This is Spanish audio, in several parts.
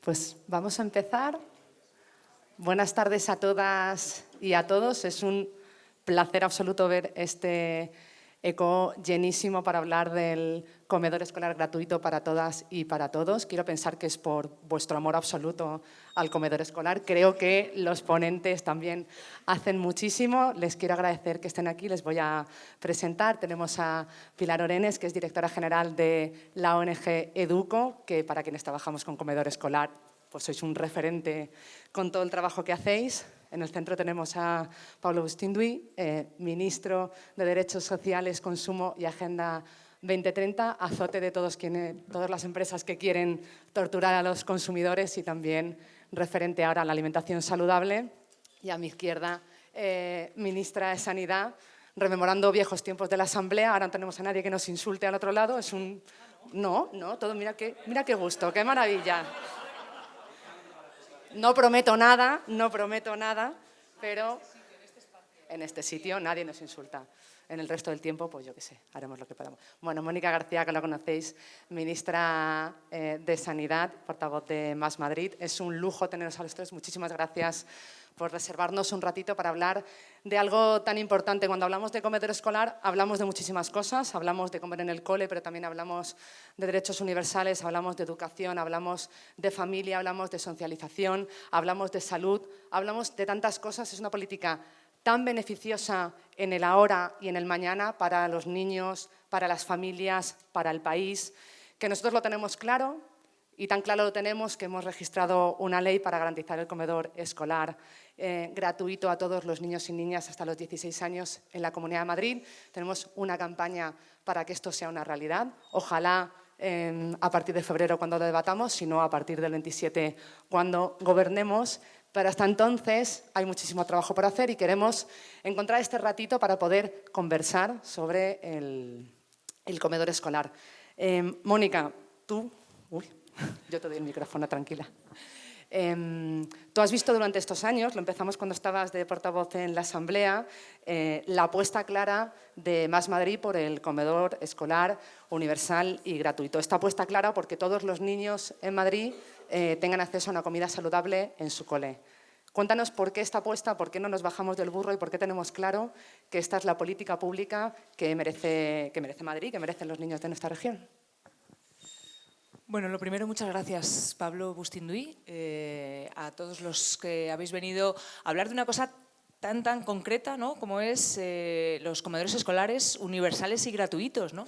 Pues vamos a empezar. Buenas tardes a todas y a todos. Es un placer absoluto ver este eco llenísimo para hablar del comedor escolar gratuito para todas y para todos. Quiero pensar que es por vuestro amor absoluto al comedor escolar. Creo que los ponentes también hacen muchísimo. Les quiero agradecer que estén aquí. Les voy a presentar. Tenemos a Pilar Orenes, que es directora general de la ONG Educo, que para quienes trabajamos con comedor escolar, pues sois un referente con todo el trabajo que hacéis. En el centro tenemos a Pablo Bustinduy, ministro de Derechos Sociales, Consumo y Agenda 2030, azote de todas las empresas que quieren torturar a los consumidores y también referente ahora a la alimentación saludable. Y a mi izquierda, ministra de Sanidad, rememorando viejos tiempos de la Asamblea. Ahora no tenemos a nadie que nos insulte al otro lado. Es un... No, todo, mira qué gusto, qué maravilla. No prometo nada, pero en este sitio nadie nos insulta. En el resto del tiempo, pues yo qué sé, haremos lo que podamos. Bueno, Mónica García, que la conocéis, ministra de Sanidad, portavoz de Más Madrid. Es un lujo teneros a los tres. Muchísimas gracias por reservarnos un ratito para hablar de algo tan importante. Cuando hablamos de comedor escolar, hablamos de muchísimas cosas. Hablamos de comer en el cole, pero también hablamos de derechos universales, hablamos de educación, hablamos de familia, hablamos de socialización, hablamos de salud, hablamos de tantas cosas. Es una política tan beneficiosa en el ahora y en el mañana para los niños, para las familias, para el país, que nosotros lo tenemos claro. Y tan claro lo tenemos que hemos registrado una ley para garantizar el comedor escolar gratuito a todos los niños y niñas hasta los 16 años en la Comunidad de Madrid. Tenemos una campaña para que esto sea una realidad. Ojalá a partir de febrero cuando lo debatamos, sino a partir del 27 cuando gobernemos. Pero hasta entonces hay muchísimo trabajo por hacer y queremos encontrar este ratito para poder conversar sobre el comedor escolar. Mónica, tú... Uy. Yo te doy el micrófono, tranquila. Tú has visto durante estos años, lo empezamos cuando estabas de portavoz en la Asamblea, la apuesta clara de Más Madrid por el comedor escolar universal y gratuito. Esta apuesta clara porque todos los niños en Madrid tengan acceso a una comida saludable en su cole. Cuéntanos por qué esta apuesta, por qué no nos bajamos del burro y por qué tenemos claro que esta es la política pública que merece Madrid, que merecen los niños de nuestra región. Bueno, lo primero, muchas gracias, Pablo Bustinduy, a todos los que habéis venido a hablar de una cosa tan concreta, ¿no?, como es los comedores escolares universales y gratuitos, ¿no?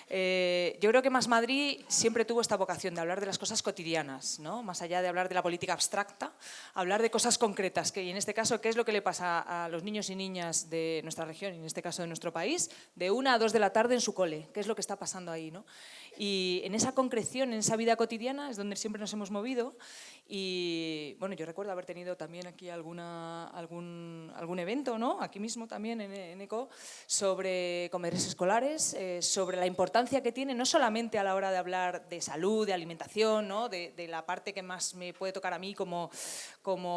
Yo creo que Más Madrid siempre tuvo esta vocación de hablar de las cosas cotidianas, ¿no? Más allá de hablar de la política abstracta, hablar de cosas concretas, que, y en este caso, ¿qué es lo que le pasa a los niños y niñas de nuestra región, y en este caso de nuestro país, de 1 a 2 de la tarde en su cole? ¿Qué es lo que está pasando ahí, ¿no? Y en esa concreción, en esa vida cotidiana, es donde siempre nos hemos movido. Y bueno, yo recuerdo haber tenido también aquí algún evento, ¿no?, aquí mismo también en ECO, sobre comedores escolares, sobre la importancia que tiene, no solamente a la hora de hablar de salud, de alimentación, ¿no?, de la parte que más me puede tocar a mí como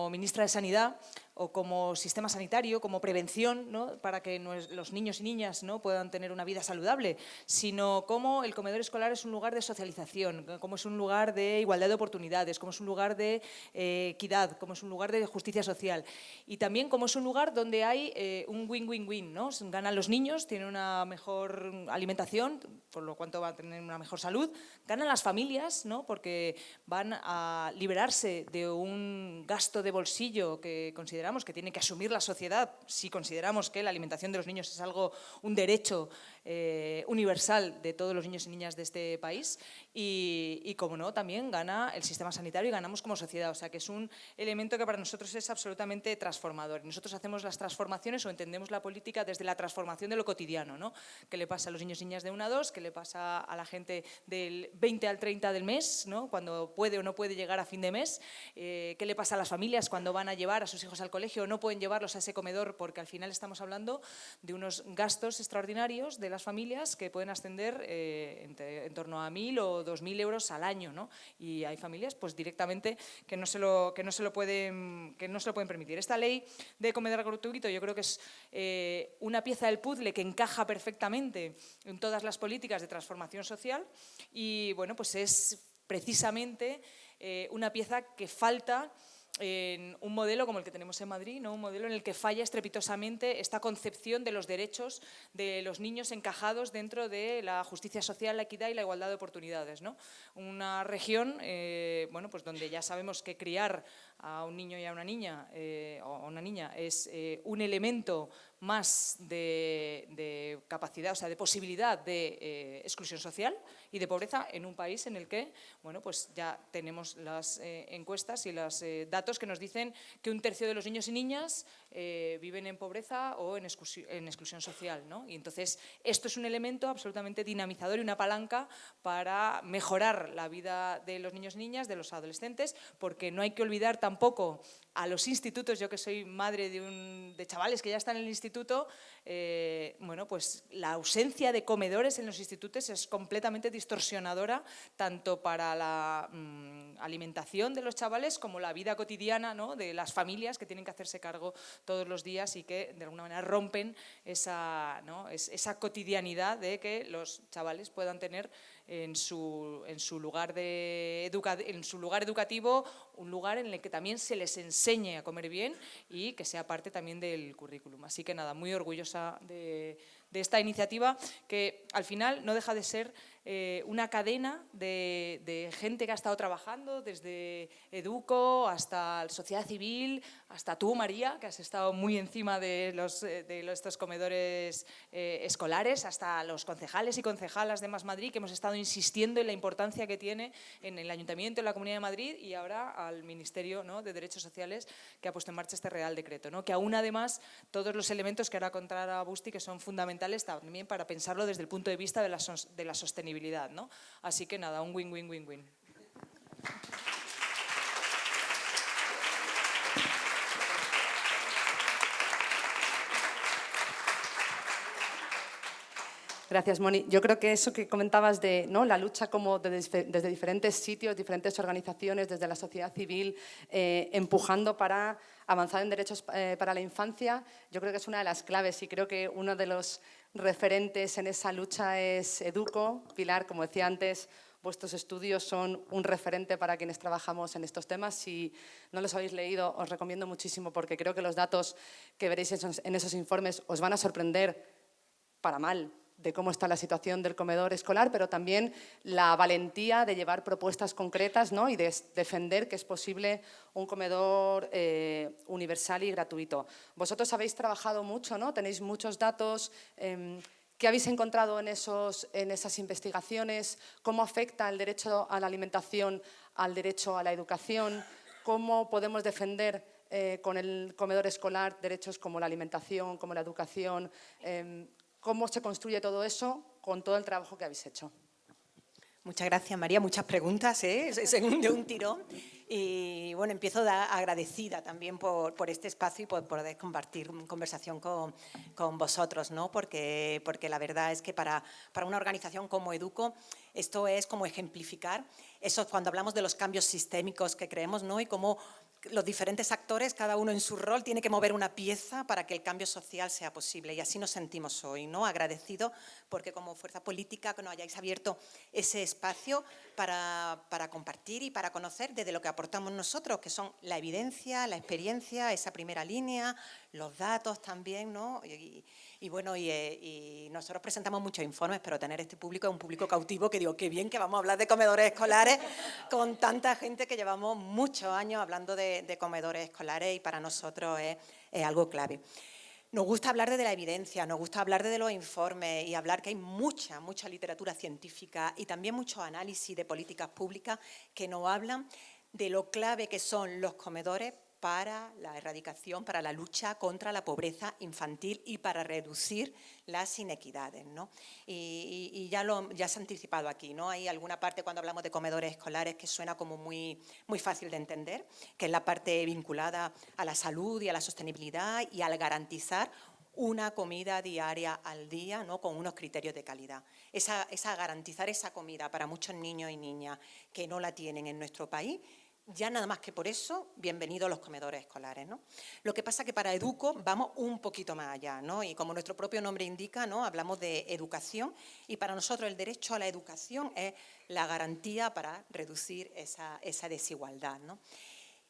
ministra de Sanidad, o como sistema sanitario, como prevención, ¿no?, para que los niños y niñas, ¿no?, puedan tener una vida saludable, sino cómo el comedor escolar es un lugar de socialización, cómo es un lugar de igualdad de oportunidades, cómo es un lugar de equidad, cómo es un lugar de justicia social. Y también cómo es un lugar donde hay un win-win-win, ¿no? Ganan los niños, tienen una mejor alimentación, por lo cual van a tener una mejor salud. Ganan las familias, ¿no?, porque van a liberarse de un gasto de bolsillo que consideramos que tiene que asumir la sociedad, si consideramos que la alimentación de los niños es un derecho universal de todos los niños y niñas de este país. Y como no, también gana el sistema sanitario y ganamos como sociedad. O sea, que es un elemento que para nosotros es absolutamente transformador. Y nosotros hacemos las transformaciones o entendemos la política desde la transformación de lo cotidiano, ¿no? ¿Qué le pasa a los niños y niñas de 1 a 2? ¿Qué le pasa a la gente del 20 al 30 del mes, ¿no?, cuando puede o no puede llegar a fin de mes? ¿Qué le pasa a las familias cuando van a llevar a sus hijos al colegio o no pueden llevarlos a ese comedor? Porque al final estamos hablando de unos gastos extraordinarios de las familias que pueden ascender en torno a 1.000 o 2.000 euros al año, ¿no? Y hay familias, pues directamente, que no se lo pueden permitir. Esta ley de comedor gratuito yo creo que es una pieza del puzzle que encaja perfectamente en todas las políticas de transformación social y, bueno, pues es precisamente una pieza que falta en un modelo como el que tenemos en Madrid, ¿no? Un modelo en el que falla estrepitosamente esta concepción de los derechos de los niños encajados dentro de la justicia social, la equidad y la igualdad de oportunidades, ¿no? Una región bueno, pues donde ya sabemos que criar a un niño y a una niña o a una niña es un elemento más de capacidad, o sea, de posibilidad de exclusión social y de pobreza en un país en el que, bueno, pues ya tenemos las encuestas y los datos que nos dicen que 1/3 de los niños y niñas viven en pobreza o en exclusión social, ¿no? Y entonces esto es un elemento absolutamente dinamizador y una palanca para mejorar la vida de los niños y niñas, de los adolescentes, porque no hay que olvidar tampoco a los institutos. Yo que soy madre de chavales que ya están en el instituto, bueno, pues la ausencia de comedores en los institutos es completamente distorsionadora, tanto para la alimentación de los chavales como la vida cotidiana, ¿no? De las familias que tienen que hacerse cargo todos los días y que de alguna manera rompen esa, ¿no? esa cotidianidad de que los chavales puedan tener en su lugar educativo un lugar en el que también se les enseñe a comer bien y que sea parte también del currículum. Así que nada, muy orgullosa de esta iniciativa, que al final no deja de ser una cadena de gente que ha estado trabajando desde Educo hasta la sociedad civil, hasta tú, María, que has estado muy encima de estos comedores escolares, hasta los concejales y concejalas de Más Madrid, que hemos estado insistiendo en la importancia que tiene en el Ayuntamiento, en la Comunidad de Madrid, y ahora al Ministerio, ¿no?, de Derechos Sociales, que ha puesto en marcha este Real Decreto, ¿no?, que aúna además todos los elementos que ahora contará Busti, que son fundamentales también para pensarlo desde el punto de vista de la sostenibilidad, ¿no? Así que nada, un win-win-win-win. Gracias, Moni. Yo creo que eso que comentabas de, ¿no?, la lucha como desde diferentes sitios, diferentes organizaciones, desde la sociedad civil, empujando para avanzar en derechos para la infancia, yo creo que es una de las claves y creo que uno de los referentes en esa lucha es Educo. Pilar, como decía antes, vuestros estudios son un referente para quienes trabajamos en estos temas. Si no los habéis leído, os recomiendo muchísimo porque creo que los datos que veréis en esos informes os van a sorprender para mal de cómo está la situación del comedor escolar, pero también la valentía de llevar propuestas concretas, ¿no?, y de defender que es posible un comedor universal y gratuito. Vosotros habéis trabajado mucho, ¿no? Tenéis muchos datos. ¿Qué habéis encontrado en esas investigaciones? ¿Cómo afecta el derecho a la alimentación al derecho a la educación? ¿Cómo podemos defender con el comedor escolar derechos como la alimentación, como la educación? ¿Cómo se construye todo eso con todo el trabajo que habéis hecho? Muchas gracias, María. Muchas preguntas, de un tirón. Y bueno, empiezo agradecida también por este espacio y por poder compartir conversación con vosotros, ¿no? Porque la verdad es que para una organización como Educo, esto es como ejemplificar eso cuando hablamos de los cambios sistémicos que creemos, ¿no? Y cómo los diferentes actores, cada uno en su rol, tiene que mover una pieza para que el cambio social sea posible. Y así nos sentimos hoy, ¿no? Agradecidos porque como fuerza política que nos hayáis abierto ese espacio para compartir y para conocer desde lo que aportamos nosotros, que son la evidencia, la experiencia, esa primera línea, los datos también, ¿no? Y bueno, y nosotros presentamos muchos informes, pero tener este público es un público cautivo que digo, qué bien que vamos a hablar de comedores escolares con tanta gente que llevamos muchos años hablando de comedores escolares y para nosotros es algo clave. Nos gusta hablar de la evidencia, nos gusta hablar de los informes y hablar que hay mucha literatura científica y también mucho análisis de políticas públicas que nos hablan de lo clave que son los comedores para la erradicación, para la lucha contra la pobreza infantil y para reducir las inequidades, ¿no? Y ya se ha anticipado aquí, ¿no? Hay alguna parte cuando hablamos de comedores escolares que suena como muy fácil de entender, que es la parte vinculada a la salud y a la sostenibilidad y al garantizar una comida diaria al día, ¿no?, con unos criterios de calidad. Garantizar esa comida para muchos niños y niñas que no la tienen en nuestro país ya nada más que por eso, bienvenidos a los comedores escolares, ¿no? Lo que pasa es que para Educo vamos un poquito más allá, ¿no? Y como nuestro propio nombre indica, ¿no? Hablamos de educación y para nosotros el derecho a la educación es la garantía para reducir esa desigualdad, ¿no?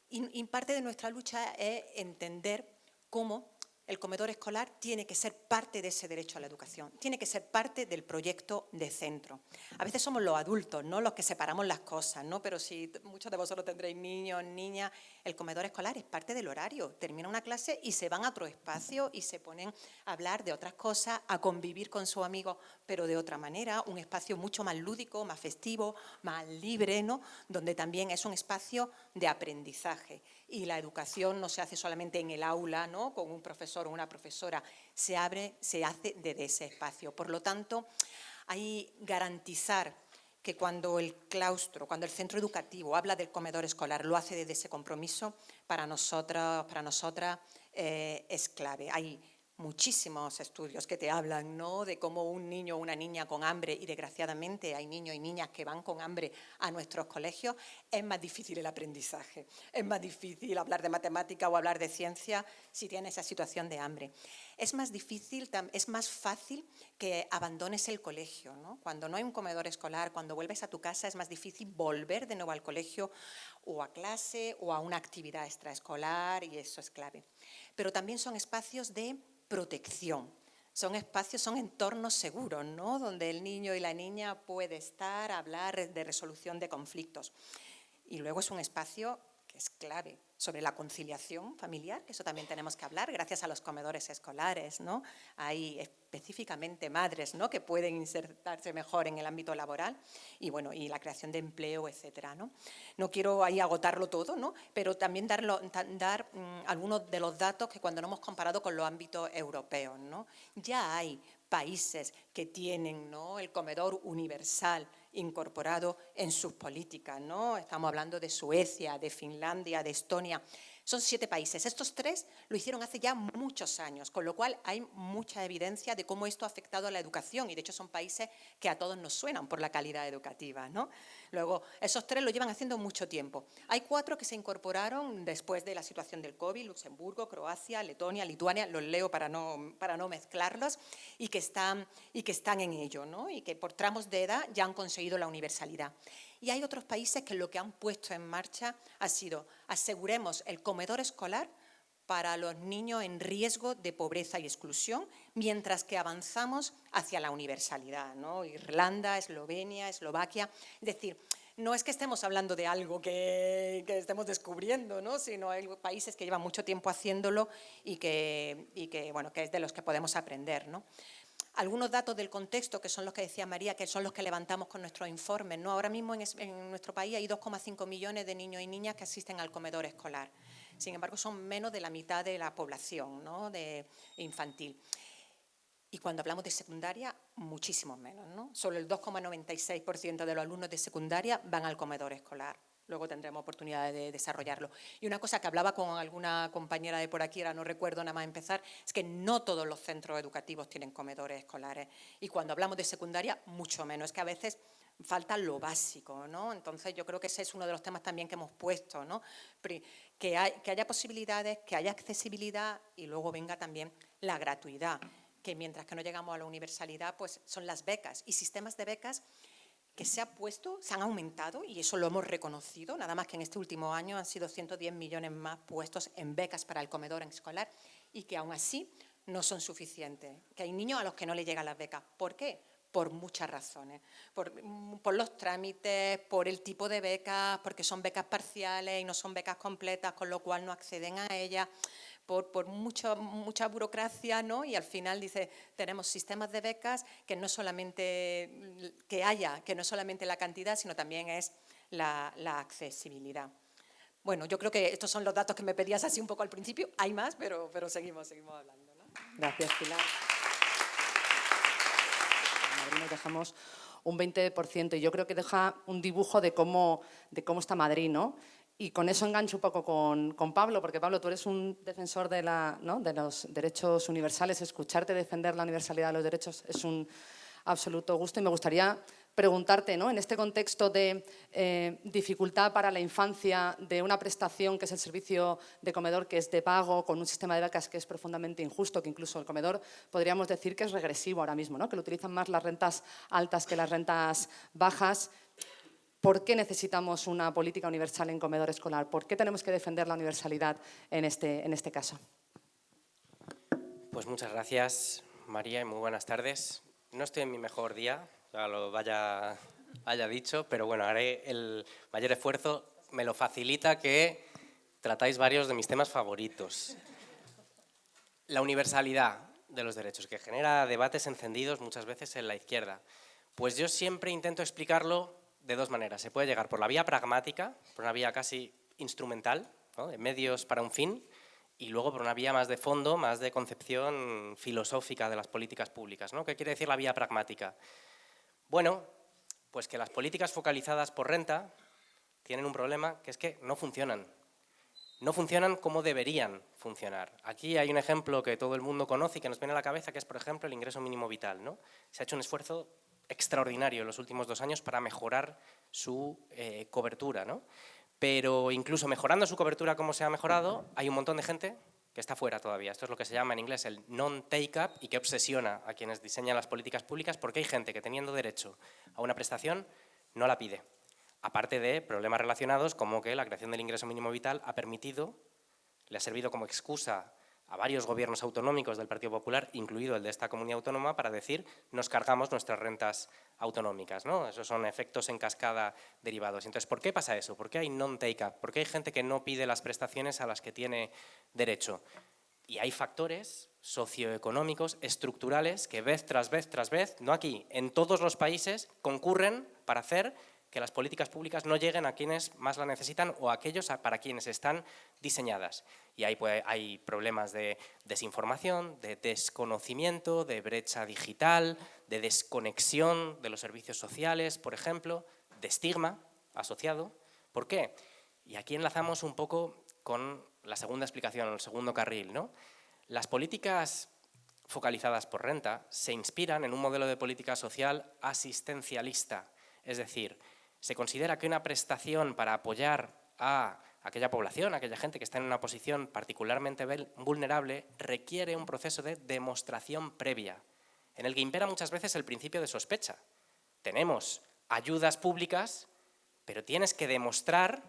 Y parte de nuestra lucha es entender cómo el comedor escolar tiene que ser parte de ese derecho a la educación, tiene que ser parte del proyecto de centro. A veces somos los adultos, ¿no?, los que separamos las cosas, ¿no? Pero si muchos de vosotros tendréis niños, niñas, el comedor escolar es parte del horario. Termina una clase y se van a otro espacio y se ponen a hablar de otras cosas, a convivir con sus amigos, pero de otra manera, un espacio mucho más lúdico, más festivo, más libre, ¿no?, donde también es un espacio de aprendizaje. Y la educación no se hace solamente en el aula, ¿no?, con un profesor o una profesora, se hace desde ese espacio. Por lo tanto, hay garantizar que cuando el claustro, cuando el centro educativo habla del comedor escolar, lo hace desde ese compromiso, para nosotras es clave. Hay muchísimos estudios que te hablan, ¿no?, de cómo un niño o una niña con hambre, y desgraciadamente hay niños y niñas que van con hambre a nuestros colegios, es más difícil el aprendizaje, es más difícil hablar de matemática o hablar de ciencia si tienes esa situación de hambre. Es más difícil, es más fácil que abandones el colegio, ¿no? Cuando no hay un comedor escolar, cuando vuelves a tu casa es más difícil volver de nuevo al colegio o a clase o a una actividad extraescolar, y eso es clave. Pero también son espacios de protección. Son espacios, son entornos seguros, ¿no?, donde el niño y la niña puede estar, hablar de resolución de conflictos. Y luego es un espacio que es clave sobre la conciliación familiar, que eso también tenemos que hablar, gracias a los comedores escolares, ¿no? Hay específicamente madres, ¿no?, que pueden insertarse mejor en el ámbito laboral y, bueno, y la creación de empleo, etcétera, ¿no? No quiero ahí agotarlo todo, ¿no?, pero también dar algunos de los datos que cuando no hemos comparado con los ámbitos europeos, ¿no? Ya hay países que tienen, ¿no?, el comedor universal incorporado en sus políticas, ¿no? Estamos hablando de Suecia, de Finlandia, de Estonia. Son 7 países. Estos 3 lo hicieron hace ya muchos años, con lo cual hay mucha evidencia de cómo esto ha afectado a la educación y, de hecho, son países que a todos nos suenan por la calidad educativa, ¿no? Luego, esos 3 lo llevan haciendo mucho tiempo. Hay 4 que se incorporaron después de la situación del COVID: Luxemburgo, Croacia, Letonia, Lituania, los leo para no mezclarlos, y que están en ello, ¿no?, y que por tramos de edad ya han conseguido la universalidad. Y hay otros países que lo que han puesto en marcha ha sido: aseguremos el comedor escolar para los niños en riesgo de pobreza y exclusión, mientras que avanzamos hacia la universalidad, ¿no? Irlanda, Eslovenia, Eslovaquia. Es decir, no es que estemos hablando de algo que estemos descubriendo, ¿no?, sino hay países que llevan mucho tiempo haciéndolo y que, bueno, que es de los que podemos aprender, ¿no? Algunos datos del contexto, que son los que decía María, que son los que levantamos con nuestros informes, ¿no? Ahora mismo en nuestro país hay 2,5 millones de niños y niñas que asisten al comedor escolar. Sin embargo, son menos de la mitad de la población, ¿no?, de infantil. Y cuando hablamos de secundaria, muchísimos menos, ¿no? Solo el 2,96% de los alumnos de secundaria van al comedor escolar. Luego tendremos oportunidad de desarrollarlo. Y una cosa que hablaba con alguna compañera de por aquí, ahora no recuerdo nada más empezar, es que no todos los centros educativos tienen comedores escolares. Y cuando hablamos de secundaria, mucho menos. Es que a veces falta lo básico, ¿no? Entonces, yo creo que ese es uno de los temas también que hemos puesto, ¿no? Que haya posibilidades, que haya accesibilidad y luego venga también la gratuidad, que mientras que no llegamos a la universalidad, pues son las becas y sistemas de becas que se han aumentado, y eso lo hemos reconocido, nada más que en este último año han sido 110 millones más puestos en becas para el comedor escolar, y que aún así no son suficientes, que hay niños a los que no les llegan las becas. ¿Por qué? Por muchas razones, por los trámites, por el tipo de becas, porque son becas parciales y no son becas completas, con lo cual no acceden a ellas, por mucha burocracia, ¿no? Y al final dice, tenemos sistemas de becas que no solamente no solamente la cantidad, sino también es la accesibilidad. Bueno, yo creo que estos son los datos que me pedías así un poco al principio. Hay más, pero seguimos hablando, ¿no? Gracias, Pilar. En Madrid nos dejamos un 20%, y yo creo que deja un dibujo de cómo está Madrid, ¿no? Y con eso engancho un poco con Pablo, porque Pablo, tú eres un defensor de los derechos universales. Escucharte defender la universalidad de los derechos es un absoluto gusto, y me gustaría preguntarte, ¿no? En este contexto de dificultad para la infancia, de una prestación que es el servicio de comedor que es de pago, con un sistema de becas que es profundamente injusto, que incluso el comedor podríamos decir que es regresivo ahora mismo, ¿no? Que lo utilizan más las rentas altas que las rentas bajas. ¿Por qué necesitamos una política universal en comedor escolar? ¿Por qué tenemos que defender la universalidad en este caso? Pues muchas gracias, María, y muy buenas tardes. No estoy en mi mejor día, ya lo haya dicho, pero bueno, haré el mayor esfuerzo. Me lo facilita que tratáis varios de mis temas favoritos. La universalidad de los derechos, que genera debates encendidos muchas veces en la izquierda. Pues yo siempre intento explicarlo de dos maneras. Se puede llegar por la vía pragmática, por una vía casi instrumental, ¿no? De medios para un fin, y luego por una vía más de fondo, más de concepción filosófica de las políticas públicas, ¿no? ¿Qué quiere decir la vía pragmática? Bueno, pues que las políticas focalizadas por renta tienen un problema, que es que no funcionan. No funcionan como deberían funcionar. Aquí hay un ejemplo que todo el mundo conoce y que nos viene a la cabeza, que es, por ejemplo, el ingreso mínimo vital, ¿no? Se ha hecho un esfuerzo extraordinario en los últimos 2 años para mejorar su cobertura, ¿no? Pero incluso mejorando su cobertura como se ha mejorado, hay un montón de gente que está fuera todavía. Esto es lo que se llama en inglés el non-take-up y que obsesiona a quienes diseñan las políticas públicas, porque hay gente que teniendo derecho a una prestación no la pide. Aparte de problemas relacionados como que la creación del ingreso mínimo vital ha permitido, le ha servido como excusa a varios gobiernos autonómicos del Partido Popular, incluido el de esta comunidad autónoma, para decir nos cargamos nuestras rentas autonómicas, ¿no? Esos son efectos en cascada derivados. Entonces, ¿por qué pasa eso? ¿Por qué hay non-take-up? ¿Por qué hay gente que no pide las prestaciones a las que tiene derecho? Y hay factores socioeconómicos, estructurales, que vez tras vez tras vez, no aquí, en todos los países, concurren para hacer que las políticas públicas no lleguen a quienes más la necesitan o a aquellos para quienes están diseñadas. Y ahí hay problemas de desinformación, de desconocimiento, de brecha digital, de desconexión de los servicios sociales, por ejemplo, de estigma asociado. ¿Por qué? Y aquí enlazamos un poco con la segunda explicación, el segundo carril, ¿no? Las políticas focalizadas por renta se inspiran en un modelo de política social asistencialista, es decir, se considera que una prestación para apoyar a aquella población, a aquella gente que está en una posición particularmente vulnerable, requiere un proceso de demostración previa, en el que impera muchas veces el principio de sospecha. Tenemos ayudas públicas, pero tienes que demostrar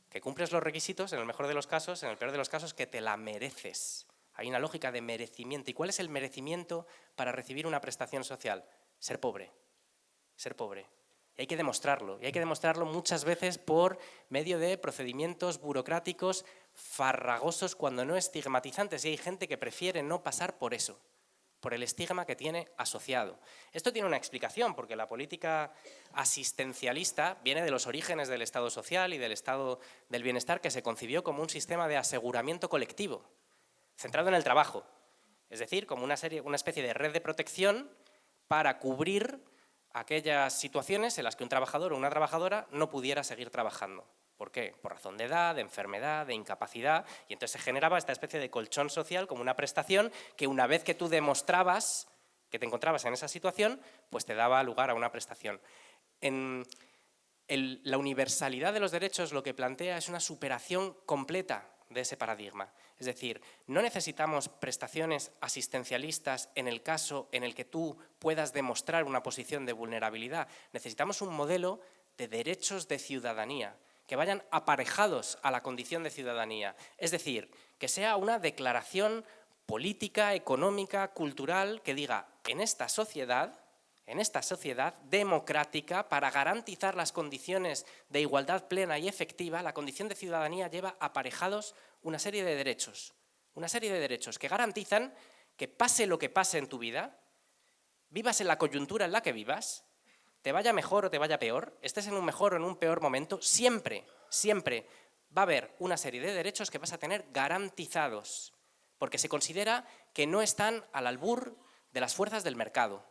que cumples los requisitos, en el mejor de los casos, en el peor de los casos, que te la mereces. Hay una lógica de merecimiento. ¿Y cuál es el merecimiento para recibir una prestación social? Ser pobre. Ser pobre. Y hay que demostrarlo. Y hay que demostrarlo muchas veces por medio de procedimientos burocráticos farragosos, cuando no estigmatizantes. Y hay gente que prefiere no pasar por eso, por el estigma que tiene asociado. Esto tiene una explicación, porque la política asistencialista viene de los orígenes del Estado social y del Estado del bienestar, que se concibió como un sistema de aseguramiento colectivo, centrado en el trabajo. Es decir, como una especie de red de protección para cubrir aquellas situaciones en las que un trabajador o una trabajadora no pudiera seguir trabajando. ¿Por qué? Por razón de edad, de enfermedad, de incapacidad, y entonces se generaba esta especie de colchón social como una prestación que una vez que tú demostrabas que te encontrabas en esa situación, pues te daba lugar a una prestación. La universalidad de los derechos lo que plantea es una superación completa de ese paradigma. Es decir, no necesitamos prestaciones asistencialistas en el caso en el que tú puedas demostrar una posición de vulnerabilidad. Necesitamos un modelo de derechos de ciudadanía que vayan aparejados a la condición de ciudadanía. Es decir, que sea una declaración política, económica, cultural, que diga, en esta sociedad democrática, para garantizar las condiciones de igualdad plena y efectiva, la condición de ciudadanía lleva aparejados una serie de derechos que garantizan que pase lo que pase en tu vida, vivas en la coyuntura en la que vivas, te vaya mejor o te vaya peor, estés en un mejor o en un peor momento, siempre va a haber una serie de derechos que vas a tener garantizados, porque se considera que no están al albur de las fuerzas del mercado,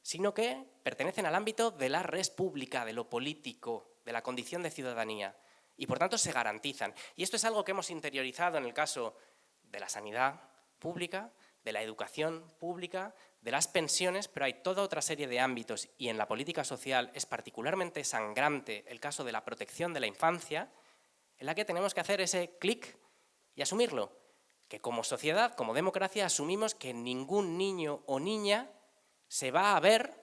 sino que pertenecen al ámbito de la res pública, de lo político, de la condición de ciudadanía, y por tanto se garantizan. Y esto es algo que hemos interiorizado en el caso de la sanidad pública, de la educación pública, de las pensiones, pero hay toda otra serie de ámbitos, y en la política social es particularmente sangrante el caso de la protección de la infancia, en la que tenemos que hacer ese clic y asumirlo, que como sociedad, como democracia, asumimos que ningún niño o niña se va a ver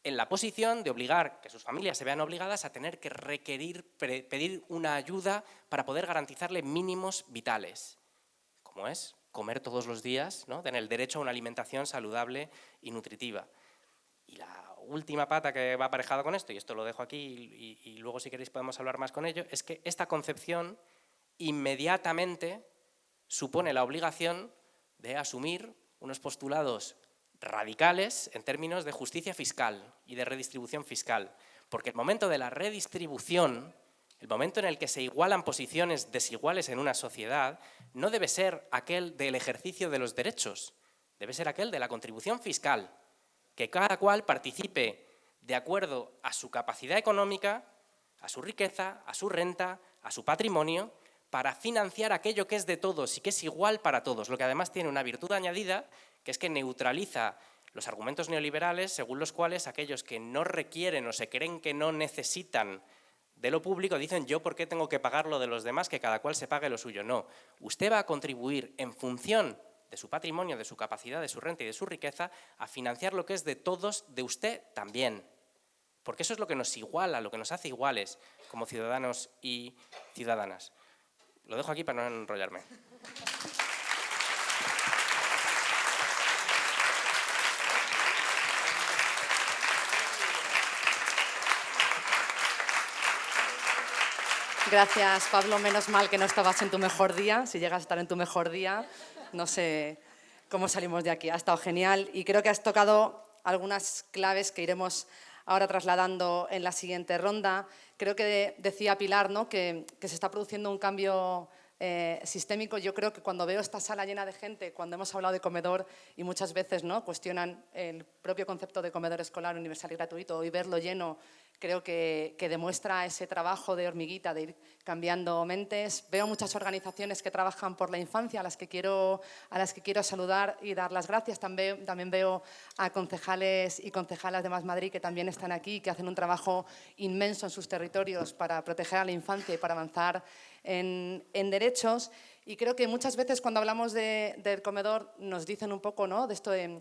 en la posición de obligar, que sus familias se vean obligadas a tener que pedir una ayuda para poder garantizarle mínimos vitales, como es comer todos los días, ¿no? Tener el derecho a una alimentación saludable y nutritiva. Y la última pata que va aparejada con esto, y esto lo dejo aquí y luego si queréis podemos hablar más con ello, es que esta concepción inmediatamente supone la obligación de asumir unos postulados radicales en términos de justicia fiscal y de redistribución fiscal, porque el momento de la redistribución, el momento en el que se igualan posiciones desiguales en una sociedad, no debe ser aquel del ejercicio de los derechos, debe ser aquel de la contribución fiscal, que cada cual participe de acuerdo a su capacidad económica, a su riqueza, a su renta, a su patrimonio, para financiar aquello que es de todos y que es igual para todos, lo que además tiene una virtud añadida, que es que neutraliza los argumentos neoliberales según los cuales aquellos que no requieren o se creen que no necesitan de lo público dicen yo por qué tengo que pagar lo de los demás, que cada cual se pague lo suyo. No, usted va a contribuir en función de su patrimonio, de su capacidad, de su renta y de su riqueza a financiar lo que es de todos, de usted también. Porque eso es lo que nos iguala, lo que nos hace iguales como ciudadanos y ciudadanas. Lo dejo aquí para no enrollarme. Gracias, Pablo. Menos mal que no estabas en tu mejor día. Si llegas a estar en tu mejor día, no sé cómo salimos de aquí. Ha estado genial y creo que has tocado algunas claves que iremos ahora trasladando en la siguiente ronda. Creo que decía Pilar, ¿no?, que se está produciendo un cambio sistémico. Yo creo que cuando veo esta sala llena de gente, cuando hemos hablado de comedor y muchas veces, ¿no?, cuestionan el propio concepto de comedor escolar universal y gratuito, y verlo lleno creo que demuestra ese trabajo de hormiguita, de ir cambiando mentes. Veo muchas organizaciones que trabajan por la infancia, a las que quiero saludar y dar las gracias. También veo a concejales y concejalas de Más Madrid que también están aquí, que hacen un trabajo inmenso en sus territorios para proteger a la infancia y para avanzar en derechos. Y creo que muchas veces cuando hablamos del comedor nos dicen un poco, ¿no?, de esto de...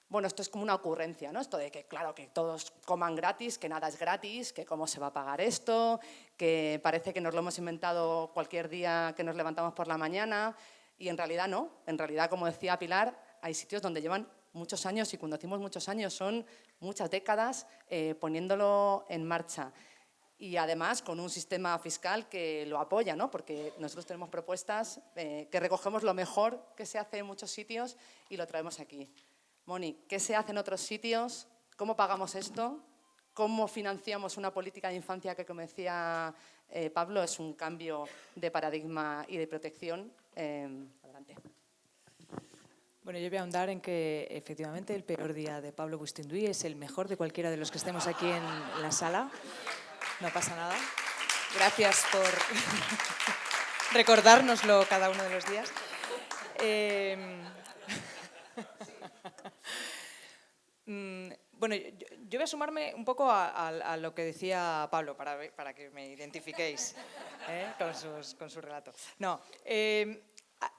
Bueno, esto es como una ocurrencia, ¿no? Esto de que, claro, que todos coman gratis, que nada es gratis, que cómo se va a pagar esto, que parece que nos lo hemos inventado cualquier día que nos levantamos por la mañana, y en realidad no. En realidad, como decía Pilar, hay sitios donde llevan muchos años, y cuando decimos muchos años son muchas décadas poniéndolo en marcha. Y además con un sistema fiscal que lo apoya, ¿no?, porque nosotros tenemos propuestas que recogemos lo mejor que se hace en muchos sitios y lo traemos aquí. Moni, ¿qué se hace en otros sitios? ¿Cómo pagamos esto? ¿Cómo financiamos una política de infancia que, como decía Pablo, es un cambio de paradigma y de protección? Adelante. Bueno, yo voy a ahondar en que efectivamente el peor día de Pablo Bustinduy es el mejor de cualquiera de los que estemos aquí en la sala. No pasa nada. Gracias por recordárnoslo cada uno de los días. Bueno, yo voy a sumarme un poco a lo que decía Pablo para que me identifiquéis con su relato. No,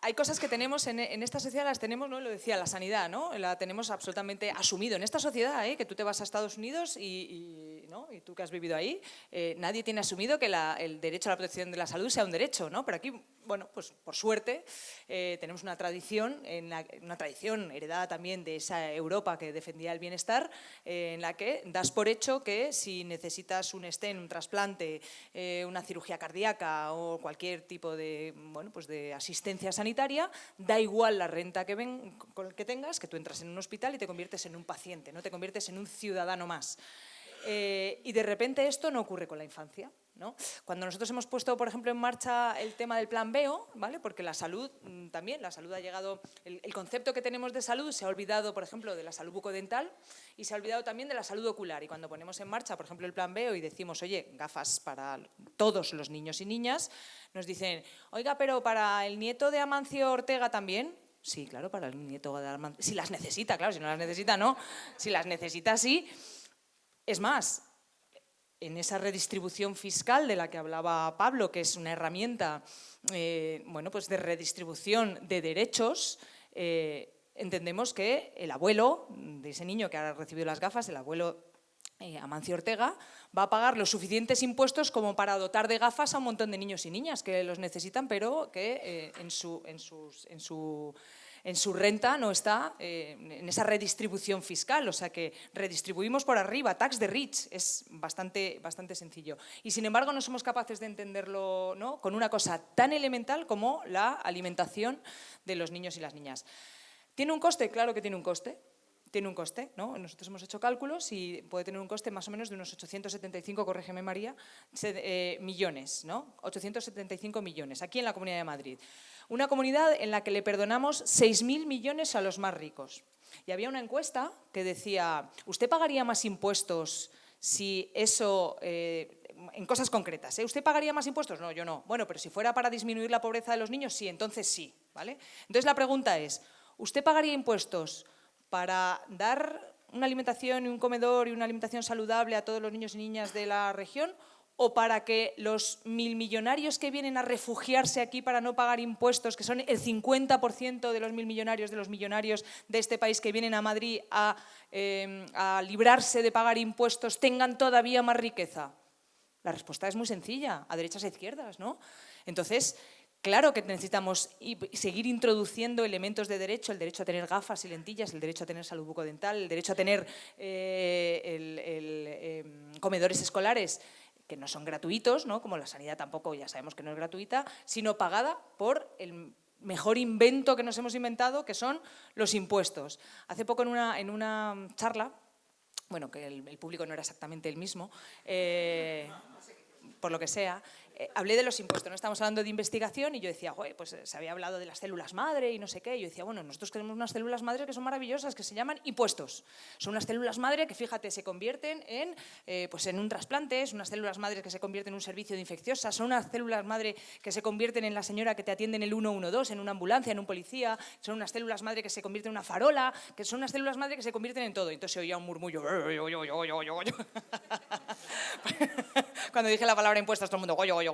hay cosas que tenemos en esta sociedad, las tenemos, ¿no?, lo decía, la sanidad, ¿no?, la tenemos absolutamente asumido en esta sociedad, que tú te vas a Estados Unidos ¿no?, y tú que has vivido ahí, nadie tiene asumido que el derecho a la protección de la salud sea un derecho, ¿no? Pero aquí, bueno, pues por suerte tenemos una tradición heredada también de esa Europa que defendía el bienestar, en la que das por hecho que si necesitas un stent, un trasplante, una cirugía cardíaca o cualquier tipo de, bueno, pues de asistencia sanitaria, da igual la renta que tengas, que tú entras en un hospital y te conviertes en un paciente, no te conviertes en un ciudadano más. Y de repente esto no ocurre con la infancia, ¿no? Cuando nosotros hemos puesto, por ejemplo, en marcha el tema del Plan BEO, ¿vale?, porque la salud también, la salud ha llegado, el concepto que tenemos de salud se ha olvidado, por ejemplo, de la salud bucodental y se ha olvidado también de la salud ocular. Y cuando ponemos en marcha, por ejemplo, el Plan BEO y decimos, oye, gafas para todos los niños y niñas, nos dicen, oiga, pero para el nieto de Amancio Ortega también. Sí, claro, para el nieto de Armando. Si las necesita, claro, si no las necesita, no. Si las necesita, sí. Es más, en esa redistribución fiscal de la que hablaba Pablo, que es una herramienta bueno, pues de redistribución de derechos, entendemos que el abuelo de ese niño que ha recibido las gafas, el abuelo Amancio Ortega, va a pagar los suficientes impuestos como para dotar de gafas a un montón de niños y niñas que los necesitan, pero que en su renta no está en esa redistribución fiscal. O sea que redistribuimos por arriba, tax the rich, es bastante sencillo. Y sin embargo no somos capaces de entenderlo, ¿no?, con una cosa tan elemental como la alimentación de los niños y las niñas. ¿Tiene un coste? Claro que tiene un coste. Tiene un coste, ¿no? Nosotros hemos hecho cálculos y puede tener un coste más o menos de unos 875, corrígeme María, millones, ¿no? 875 millones, aquí en la Comunidad de Madrid. Una comunidad en la que le perdonamos 6.000 millones a los más ricos. Y había una encuesta que decía, ¿usted pagaría más impuestos si eso, en cosas concretas, ¿usted pagaría más impuestos? No, yo no. Bueno, pero si fuera para disminuir la pobreza de los niños, sí, entonces sí, ¿vale? Entonces la pregunta es, ¿usted pagaría impuestos para dar una alimentación y un comedor y una alimentación saludable a todos los niños y niñas de la región, o para que los milmillonarios que vienen a refugiarse aquí para no pagar impuestos, que son el 50% de los milmillonarios, de los millonarios de este país que vienen a Madrid a librarse de pagar impuestos, tengan todavía más riqueza? La respuesta es muy sencilla, a derechas e izquierdas, ¿no? Entonces, claro que necesitamos seguir introduciendo elementos de derecho, el derecho a tener gafas y lentillas, el derecho a tener salud bucodental, el derecho a tener comedores escolares que no son gratuitos, ¿no?, como la sanidad tampoco, ya sabemos que no es gratuita, sino pagada por el mejor invento que nos hemos inventado, que son los impuestos. Hace poco en una charla, bueno, que el público no era exactamente el mismo, por lo que sea, hablé de los impuestos, no estamos hablando de investigación y yo decía, pues se había hablado de las células madre y no sé qué, y yo decía, bueno, nosotros tenemos unas células madre que son maravillosas, que se llaman impuestos. Son unas células madre que, fíjate, se convierten pues en un trasplante, son unas células madre que se convierten en un servicio de infecciosas, son unas células madre que se convierten en la señora que te atiende en el 112, en una ambulancia, en un policía, son unas células madre que se convierten en una farola, que son unas células madre que se convierten en todo. Entonces se oía un murmullo. Cuando dije la palabra impuestos, todo el mundo goyo.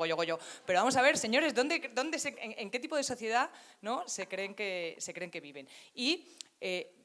Pero vamos a ver, señores, ¿en qué tipo de sociedad, ¿no?, se creen que viven? Y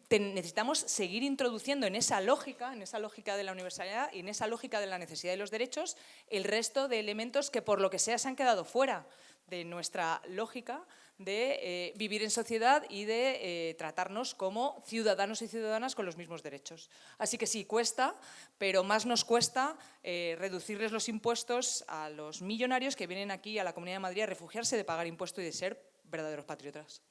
necesitamos seguir introduciendo en esa lógica de la universalidad y en esa lógica de la necesidad de los derechos, el resto de elementos que por lo que sea se han quedado fuera de nuestra lógica de vivir en sociedad y de tratarnos como ciudadanos y ciudadanas con los mismos derechos. Así que sí, cuesta, pero más nos cuesta reducirles los impuestos a los millonarios que vienen aquí a la Comunidad de Madrid a refugiarse de pagar impuestos y de ser verdaderos patriotas.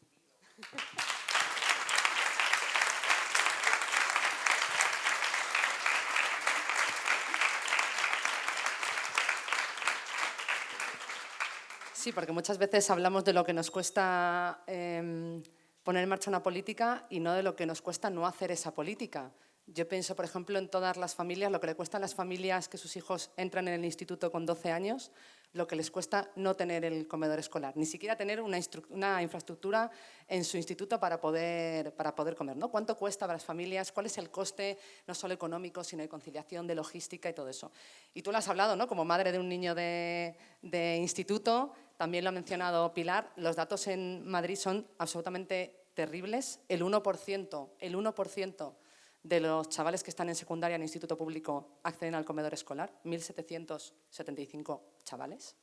Sí, porque muchas veces hablamos de lo que nos cuesta poner en marcha una política y no de lo que nos cuesta no hacer esa política. Yo pienso, por ejemplo, en todas las familias, lo que le cuesta a las familias que sus hijos entran en el instituto con 12 años, lo que les cuesta no tener el comedor escolar, ni siquiera tener una infraestructura en su instituto para poder comer, ¿no? ¿Cuánto cuesta para las familias? ¿Cuál es el coste, no solo económico, sino de conciliación, de logística y todo eso? Y tú lo has hablado, ¿no?, como madre de un niño de instituto, también lo ha mencionado Pilar, los datos en Madrid son absolutamente terribles. El 1% de los chavales que están en secundaria en instituto público acceden al comedor escolar, 1.775 chavales.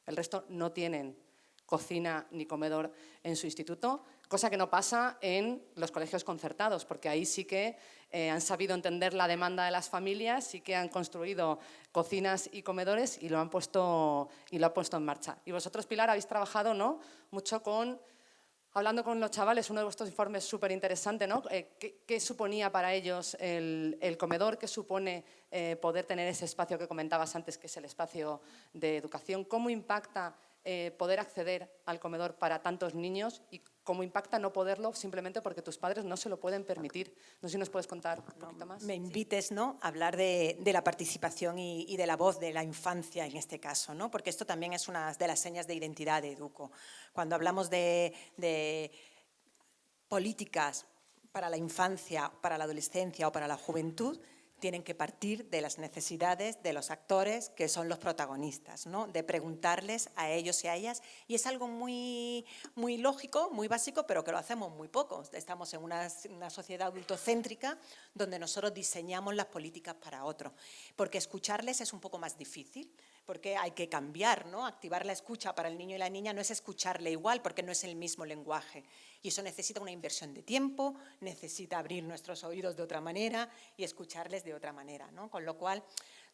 El resto no tienen cocina ni comedor en su instituto, cosa que no pasa en los colegios concertados, porque ahí sí que han sabido entender la demanda de las familias, sí que han construido cocinas y comedores y lo han puesto en marcha. Y vosotros, Pilar, habéis trabajado, ¿no?, mucho hablando con los chavales, uno de vuestros informes súper interesante, ¿no? ¿Qué suponía para ellos el comedor? ¿Qué supone poder tener ese espacio que comentabas antes, que es el espacio de educación? ¿Cómo impacta poder acceder al comedor para tantos niños y cómo impacta no poderlo simplemente porque tus padres no se lo pueden permitir? No sé si nos puedes contar un poquito más. Me invites, ¿no?, a hablar de la participación y de la voz de la infancia en este caso, ¿no?, porque esto también es una de las señas de identidad de Educo. Cuando hablamos de políticas para la infancia, para la adolescencia o para la juventud tienen que partir de las necesidades de los actores, que son los protagonistas, ¿no? De preguntarles a ellos y a ellas. Y es algo muy lógico, muy básico, pero que lo hacemos muy poco. Estamos en una sociedad adultocéntrica donde nosotros diseñamos las políticas para otros. Porque escucharles es un poco más difícil, porque hay que cambiar, ¿no? Activar la escucha para el niño y la niña no es escucharle igual, porque no es el mismo lenguaje. Y eso necesita una inversión de tiempo, necesita abrir nuestros oídos de otra manera y escucharles de otra manera, ¿no? Con lo cual,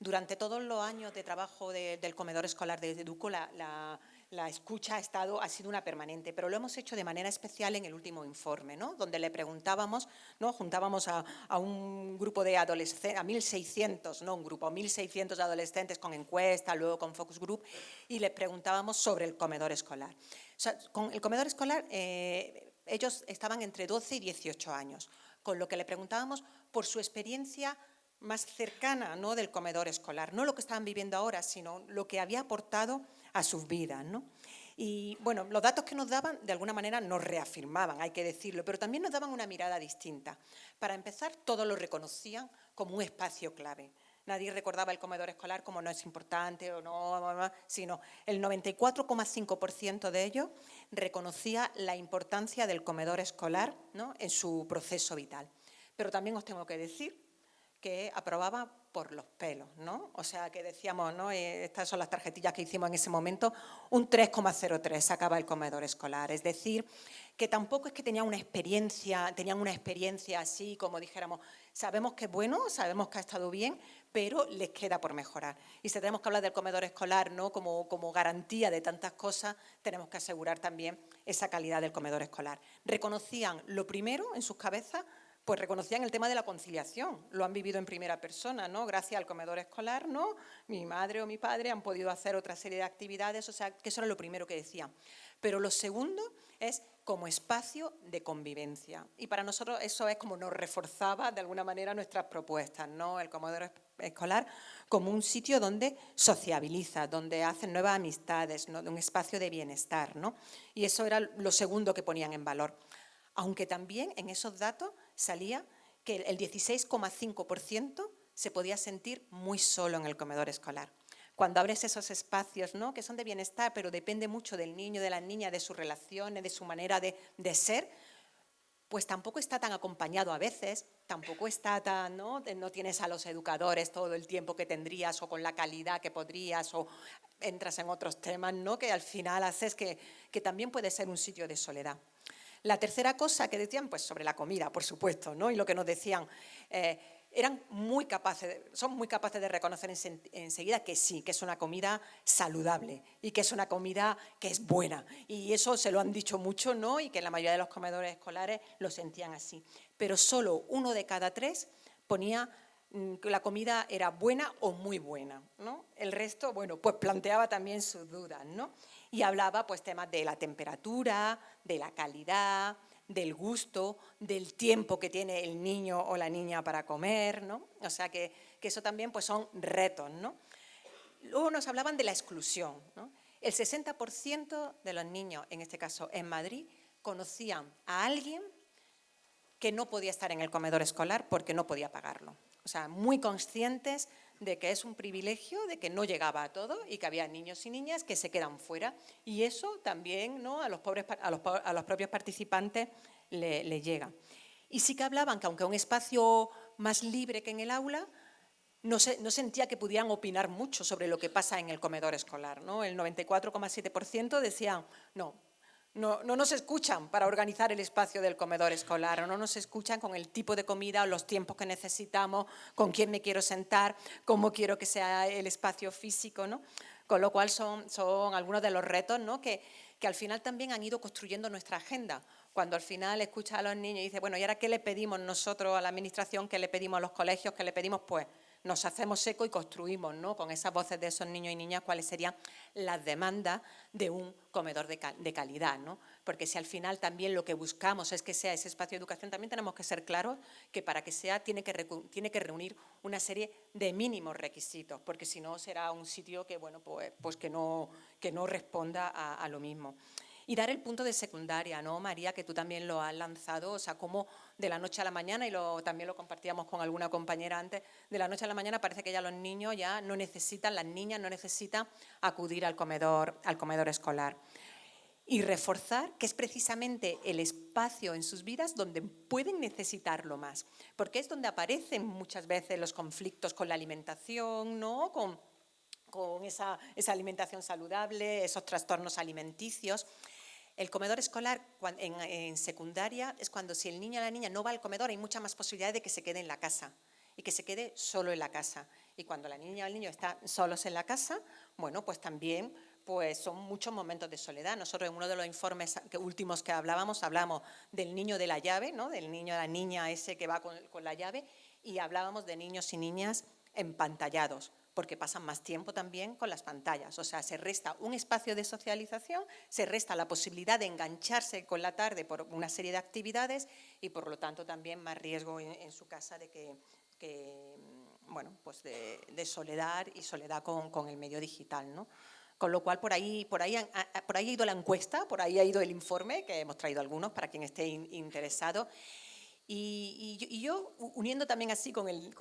durante todos los años de trabajo del comedor escolar de Educo, la escucha ha sido una permanente, pero lo hemos hecho de manera especial en el último informe, ¿no? Donde le preguntábamos, ¿no? Juntábamos a un grupo de adolescentes, a 1.600, no un grupo, 1.600 adolescentes con encuesta, luego con focus group, y les preguntábamos sobre el comedor escolar. O sea, con el comedor escolar, ellos estaban entre 12 y 18 años, con lo que le preguntábamos por su experiencia más cercana, ¿no? Del comedor escolar, no lo que estaban viviendo ahora, sino lo que había aportado a sus vidas, ¿no? Y bueno, los datos que nos daban de alguna manera nos reafirmaban, hay que decirlo, pero también nos daban una mirada distinta. Para empezar, todos lo reconocían como un espacio clave. Nadie recordaba el comedor escolar como no es importante o no, sino el 94,5% de ellos reconocía la importancia del comedor escolar, ¿no? En su proceso vital. Pero también os tengo que decir que aprobaba por los pelos, ¿no? O sea, que decíamos, ¿no? Estas son las tarjetillas que hicimos en ese momento, un 3,03 sacaba el comedor escolar. Es decir, que tampoco es que tenían una experiencia así, como dijéramos, sabemos que es bueno, sabemos que ha estado bien, pero les queda por mejorar. Y si tenemos que hablar del comedor escolar, ¿no? Como garantía de tantas cosas, tenemos que asegurar también esa calidad del comedor escolar. Reconocían lo primero en sus cabezas, pues reconocían el tema de la conciliación, lo han vivido en primera persona, ¿no? Gracias al comedor escolar, ¿no? Mi madre o mi padre han podido hacer otra serie de actividades, o sea, que eso era lo primero que decían. Pero lo segundo es como espacio de convivencia. Y para nosotros eso es como nos reforzaba de alguna manera nuestras propuestas, ¿no? El comedor escolar como un sitio donde sociabiliza, donde hacen nuevas amistades, ¿no? Un espacio de bienestar, ¿no? Y eso era lo segundo que ponían en valor. Aunque también en esos datos salía que el 16,5% se podía sentir muy solo en el comedor escolar. Cuando abres esos espacios, ¿no? Que son de bienestar, pero depende mucho del niño, de la niña, de sus relaciones, de su manera de ser, pues tampoco está tan acompañado a veces, tampoco está tan, ¿no? No tienes a los educadores todo el tiempo que tendrías o con la calidad que podrías o entras en otros temas, ¿no? Que al final haces que también puede ser un sitio de soledad. La tercera cosa que decían, pues sobre la comida, por supuesto, ¿no? Y lo que nos decían, son muy capaces de reconocer enseguida que sí, que es una comida saludable y que es una comida que es buena. Y eso se lo han dicho mucho, ¿no? Y que en la mayoría de los comedores escolares lo sentían así. Pero solo 1 de cada 3 ponía que la comida era buena o muy buena, ¿no? El resto, bueno, pues planteaba también sus dudas, ¿no? Y hablaba pues temas de la temperatura, de la calidad, del gusto, del tiempo que tiene el niño o la niña para comer, ¿no? O sea que eso también pues son retos, ¿no? Luego nos hablaban de la exclusión, ¿no? El 60% de los niños, en este caso en Madrid, conocían a alguien que no podía estar en el comedor escolar porque no podía pagarlo. O sea, muy conscientes de que es un privilegio, de que no llegaba a todo y que había niños y niñas que se quedan fuera. Y eso también, ¿no? a los propios participantes le llega. Y sí que hablaban que aunque un espacio más libre que en el aula, no sentía que pudieran opinar mucho sobre lo que pasa en el comedor escolar, ¿no? El 94,7% decían, no nos escuchan para organizar el espacio del comedor escolar, o no nos escuchan con el tipo de comida o los tiempos que necesitamos, con quién me quiero sentar, cómo quiero que sea el espacio físico, ¿no? Con lo cual son algunos de los retos, ¿no? que al final también han ido construyendo nuestra agenda. Cuando al final escuchas a los niños y dices, bueno, ¿y ahora qué le pedimos nosotros a la administración? ¿Qué le pedimos a los colegios? ¿Qué le pedimos? Pues nos hacemos eco y construimos, ¿no? Con esas voces de esos niños y niñas cuáles serían las demandas de un comedor de calidad, ¿no? Porque si al final también lo que buscamos es que sea ese espacio de educación, también tenemos que ser claros que para que sea tiene que reunir una serie de mínimos requisitos, porque si no será un sitio que, bueno, pues que no responda a lo mismo. Y dar el punto de secundaria, ¿no, María? Que tú también lo has lanzado, o sea, como de la noche a la mañana, y también lo compartíamos con alguna compañera antes, de la noche a la mañana parece que ya los niños ya no necesitan, las niñas no necesitan acudir al comedor escolar. Y reforzar que es precisamente el espacio en sus vidas donde pueden necesitarlo más, porque es donde aparecen muchas veces los conflictos con la alimentación, ¿no? con esa alimentación saludable, esos trastornos alimenticios. El comedor escolar en secundaria es cuando si el niño o la niña no va al comedor hay mucha más posibilidad de que se quede en la casa y que se quede solo en la casa. Y cuando la niña o el niño están solos en la casa, bueno, pues también son muchos momentos de soledad. Nosotros en uno de los informes últimos que hablamos del niño de la llave, ¿no? Del niño o la niña ese que va con la llave, y hablábamos de niños y niñas empantallados, porque pasan más tiempo también con las pantallas. O sea, se resta un espacio de socialización, se resta la posibilidad de engancharse con la tarde por una serie de actividades y, por lo tanto, también más riesgo en su casa de bueno, pues de soledad y soledad con el medio digital, ¿no? Con lo cual, por ahí ha ido la encuesta, por ahí ha ido el informe, que hemos traído algunos para quien esté interesado. Y yo, uniendo también así con el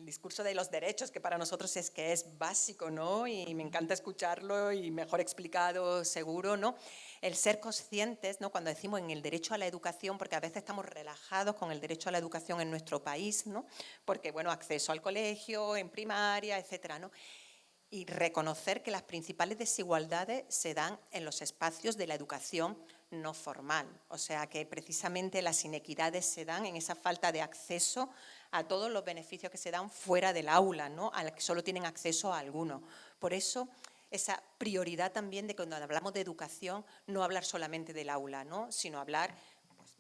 discurso de los derechos, que para nosotros es básico, ¿no? Y me encanta escucharlo y mejor explicado, seguro, ¿no? El ser conscientes, ¿no? Cuando decimos en el derecho a la educación, porque a veces estamos relajados con el derecho a la educación en nuestro país, ¿no? Porque, bueno, acceso al colegio, en primaria, etcétera, ¿no? Y reconocer que las principales desigualdades se dan en los espacios de la educación no formal. O sea, que precisamente las inequidades se dan en esa falta de acceso a todos los beneficios que se dan fuera del aula, ¿no? A la que solo tienen acceso a algunos. Por eso, esa prioridad también de cuando hablamos de educación, no hablar solamente del aula, ¿no? Sino hablar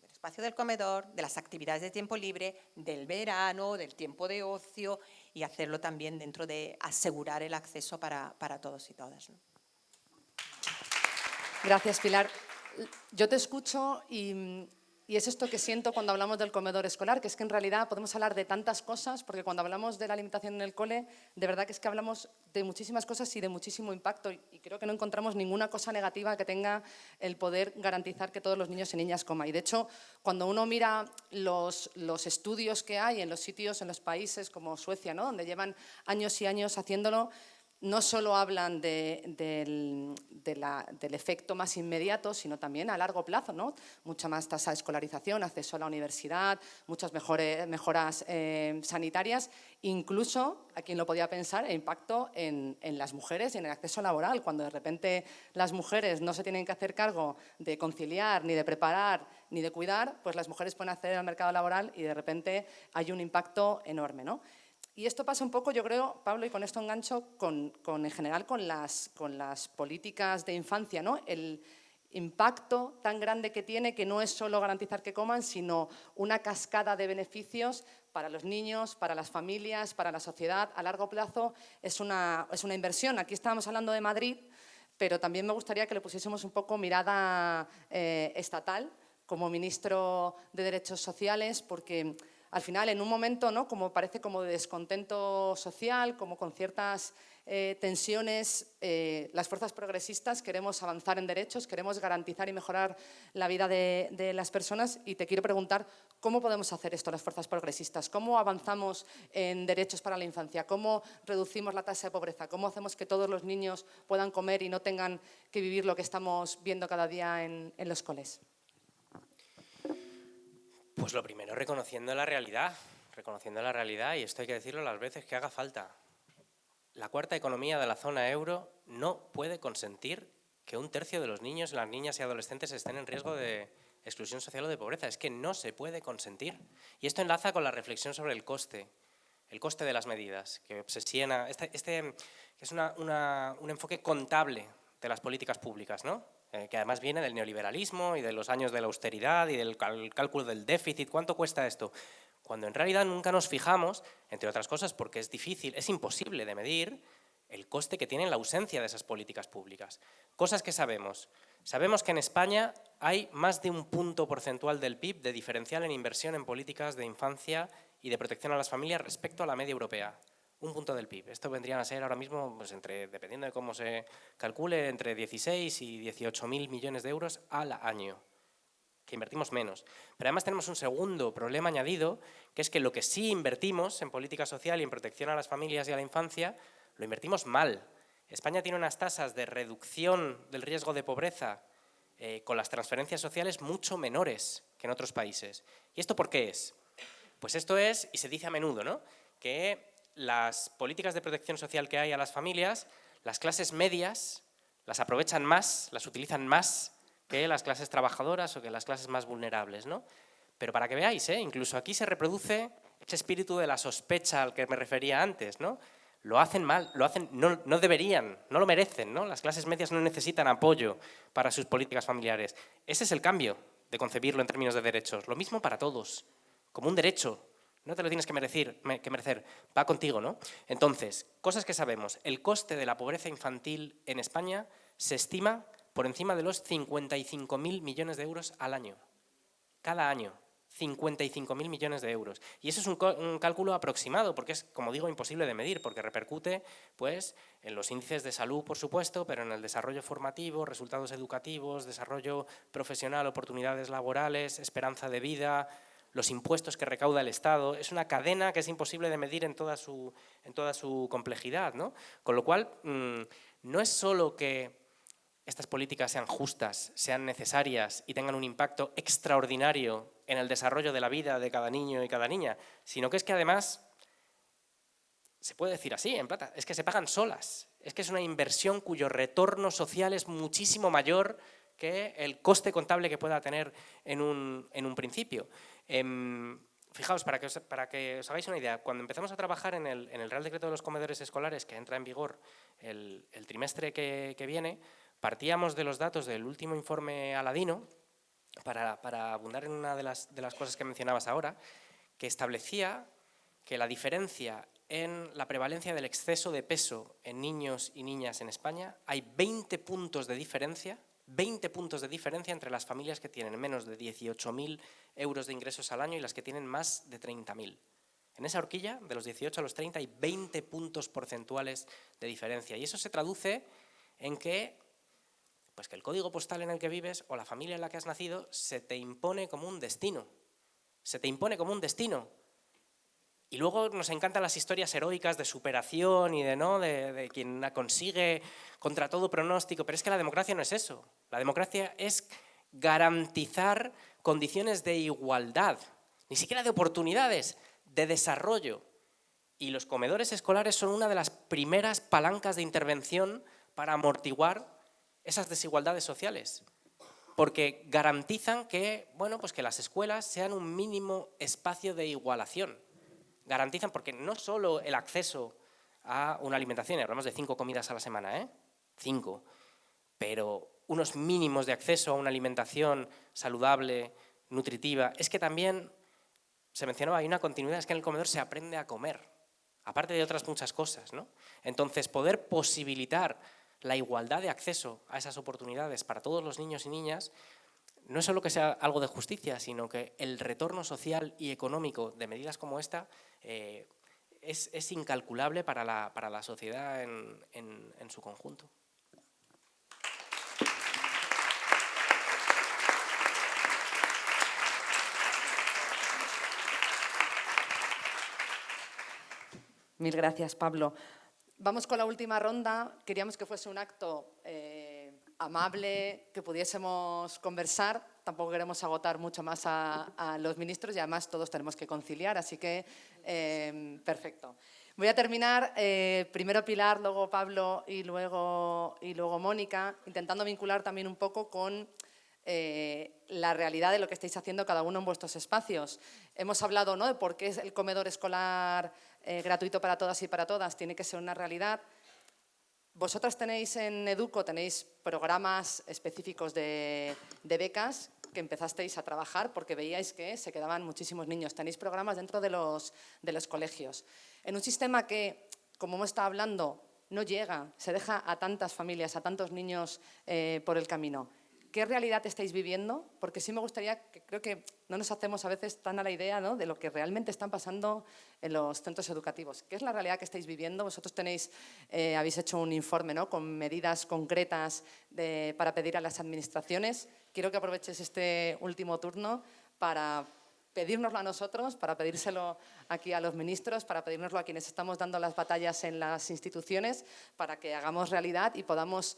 del espacio del comedor, de las actividades de tiempo libre, del verano, del tiempo de ocio, y hacerlo también dentro de asegurar el acceso para todos y todas, ¿no? Gracias, Pilar. Yo te escucho y es esto que siento cuando hablamos del comedor escolar, que es que en realidad podemos hablar de tantas cosas, porque cuando hablamos de la alimentación en el cole, de verdad que es que hablamos de muchísimas cosas y de muchísimo impacto, y creo que no encontramos ninguna cosa negativa que tenga el poder garantizar que todos los niños y niñas coman. Y de hecho, cuando uno mira los estudios que hay en los sitios, en los países como Suecia, ¿no? Donde llevan años y años haciéndolo, no solo hablan del efecto más inmediato, sino también a largo plazo, ¿no? Mucha más tasa de escolarización, acceso a la universidad, muchas mejoras sanitarias, incluso, a quien lo podía pensar, el impacto en las mujeres y en el acceso laboral. Cuando de repente las mujeres no se tienen que hacer cargo de conciliar, ni de preparar, ni de cuidar, pues las mujeres pueden acceder al mercado laboral y de repente hay un impacto enorme, ¿no? Y esto pasa un poco, yo creo, Pablo, y con esto engancho, en general con las políticas de infancia, ¿no? El impacto tan grande que tiene, que no es solo garantizar que coman, sino una cascada de beneficios para los niños, para las familias, para la sociedad. A largo plazo es una inversión. Aquí estábamos hablando de Madrid, pero también me gustaría que le pusiésemos un poco mirada estatal, como ministro de Derechos Sociales, porque al final, en un momento, ¿no? Como parece como de descontento social, como con ciertas tensiones, las fuerzas progresistas queremos avanzar en derechos, queremos garantizar y mejorar la vida de las personas, y te quiero preguntar cómo podemos hacer esto las fuerzas progresistas, cómo avanzamos en derechos para la infancia, cómo reducimos la tasa de pobreza, cómo hacemos que todos los niños puedan comer y no tengan que vivir lo que estamos viendo cada día en los coles. Pues lo primero, reconociendo la realidad, y esto hay que decirlo las veces que haga falta. La cuarta economía de la zona euro no puede consentir que un tercio de los niños, las niñas y adolescentes estén en riesgo de exclusión social o de pobreza. Es que no se puede consentir. Y esto enlaza con la reflexión sobre el coste de las medidas, que obsesiona, que es un enfoque contable de las políticas públicas, ¿no? Que además viene del neoliberalismo y de los años de la austeridad y del cálculo del déficit. ¿Cuánto cuesta esto? Cuando en realidad nunca nos fijamos, entre otras cosas porque es difícil, es imposible de medir el coste que tiene la ausencia de esas políticas públicas. Cosas que sabemos. Sabemos que en España hay más de un punto porcentual del PIB de diferencial en inversión en políticas de infancia y de protección a las familias respecto a la media europea. Un punto del PIB. Esto vendrían a ser ahora mismo, pues dependiendo de cómo se calcule, entre 16 y 18.000 millones de euros al año, que invertimos menos. Pero además tenemos un segundo problema añadido, que es que lo que sí invertimos en política social y en protección a las familias y a la infancia, lo invertimos mal. España tiene unas tasas de reducción del riesgo de pobreza con las transferencias sociales mucho menores que en otros países. ¿Y esto por qué es? Pues esto es, y se dice a menudo, ¿no?, que las políticas de protección social que hay a las familias, las clases medias las aprovechan más, las utilizan más que las clases trabajadoras o que las clases más vulnerables, ¿no? Pero para que veáis, incluso aquí se reproduce ese espíritu de la sospecha al que me refería antes, ¿no? Lo hacen mal, no deberían, no lo merecen, ¿no? Las clases medias no necesitan apoyo para sus políticas familiares. Ese es el cambio de concebirlo en términos de derechos. Lo mismo para todos, como un derecho. No te lo tienes que merecer, va contigo, ¿no? Entonces, cosas que sabemos. El coste de la pobreza infantil en España se estima por encima de los 55.000 millones de euros al año. Cada año, 55.000 millones de euros. Y eso es un cálculo aproximado, porque es, como digo, imposible de medir, porque repercute pues, en los índices de salud, por supuesto, pero en el desarrollo formativo, resultados educativos, desarrollo profesional, oportunidades laborales, esperanza de vida, los impuestos que recauda el Estado. Es una cadena que es imposible de medir en toda su complejidad, ¿no? Con lo cual, no es solo que estas políticas sean justas, sean necesarias y tengan un impacto extraordinario en el desarrollo de la vida de cada niño y cada niña, sino que es que además, se puede decir así, en plata, es que se pagan solas. Es que es una inversión cuyo retorno social es muchísimo mayor que el coste contable que pueda tener en un principio. Fijaos, para que os hagáis una idea, cuando empezamos a trabajar en el Real Decreto de los Comedores Escolares, que entra en vigor el trimestre que viene, partíamos de los datos del último informe Aladino, para abundar en una de las cosas que mencionabas ahora, que establecía que la diferencia en la prevalencia del exceso de peso en niños y niñas en España, hay 20 puntos de diferencia entre las familias que tienen menos de 18.000 euros de ingresos al año y las que tienen más de 30.000. En esa horquilla, de los 18 a los 30, hay 20 puntos porcentuales de diferencia. Y eso se traduce en que, pues que el código postal en el que vives o la familia en la que has nacido se te impone como un destino. Se te impone como un destino. Y luego nos encantan las historias heroicas de superación y de quien consigue contra todo pronóstico, pero es que la democracia no es eso. La democracia es garantizar condiciones de igualdad, ni siquiera de oportunidades, de desarrollo. Y los comedores escolares son una de las primeras palancas de intervención para amortiguar esas desigualdades sociales, porque garantizan que, pues que las escuelas sean un mínimo espacio de igualación. Garantizan, porque no solo el acceso a una alimentación, y hablamos de 5 comidas a la semana, 5, pero unos mínimos de acceso a una alimentación saludable, nutritiva, es que también, se mencionaba, hay una continuidad, es que en el comedor se aprende a comer, aparte de otras muchas cosas, ¿no? Entonces, poder posibilitar la igualdad de acceso a esas oportunidades para todos los niños y niñas, no es solo que sea algo de justicia, sino que el retorno social y económico de medidas como esta es incalculable para la sociedad en su conjunto. Mil gracias, Pablo. Vamos con la última ronda. Queríamos que fuese un acto amable, que pudiésemos conversar. Tampoco queremos agotar mucho más a los ministros y además todos tenemos que conciliar, así que perfecto. Voy a terminar, primero Pilar, luego Pablo y luego Mónica, intentando vincular también un poco con la realidad de lo que estáis haciendo cada uno en vuestros espacios. Hemos hablado, ¿no?, de por qué el comedor escolar gratuito para todas y para todas tiene que ser una realidad. Vosotras tenéis en Educo, tenéis programas específicos de becas que empezasteis a trabajar porque veíais que se quedaban muchísimos niños. Tenéis programas dentro de los colegios. En un sistema que, como hemos estado hablando, no llega, se deja a tantas familias, a tantos niños por el camino. qué realidad estáis viviendo, porque sí me gustaría, que creo que no nos hacemos a veces tan a la idea, ¿no?, de lo que realmente están pasando en los centros educativos. ¿Qué es la realidad que estáis viviendo? Vosotros habéis hecho un informe, ¿no?, con medidas concretas para pedir a las administraciones. Quiero que aproveches este último turno para pedírnoslo a nosotros, para pedírselo aquí a los ministros, para pedírnoslo a quienes estamos dando las batallas en las instituciones, para que hagamos realidad y podamos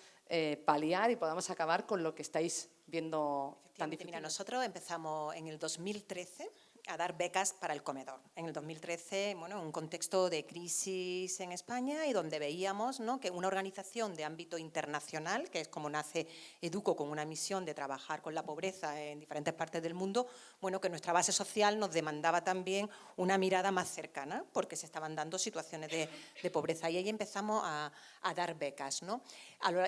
paliar y podamos acabar con lo que estáis viendo tan difícil. Mira, nosotros empezamos en el 2013 a dar becas para el comedor. En el 2013, bueno, un contexto de crisis en España y donde veíamos, ¿no?, que una organización de ámbito internacional, que es como nace Educo, con una misión de trabajar con la pobreza en diferentes partes del mundo, bueno, que nuestra base social nos demandaba también una mirada más cercana, porque se estaban dando situaciones de pobreza. Y ahí empezamos a dar becas, ¿no?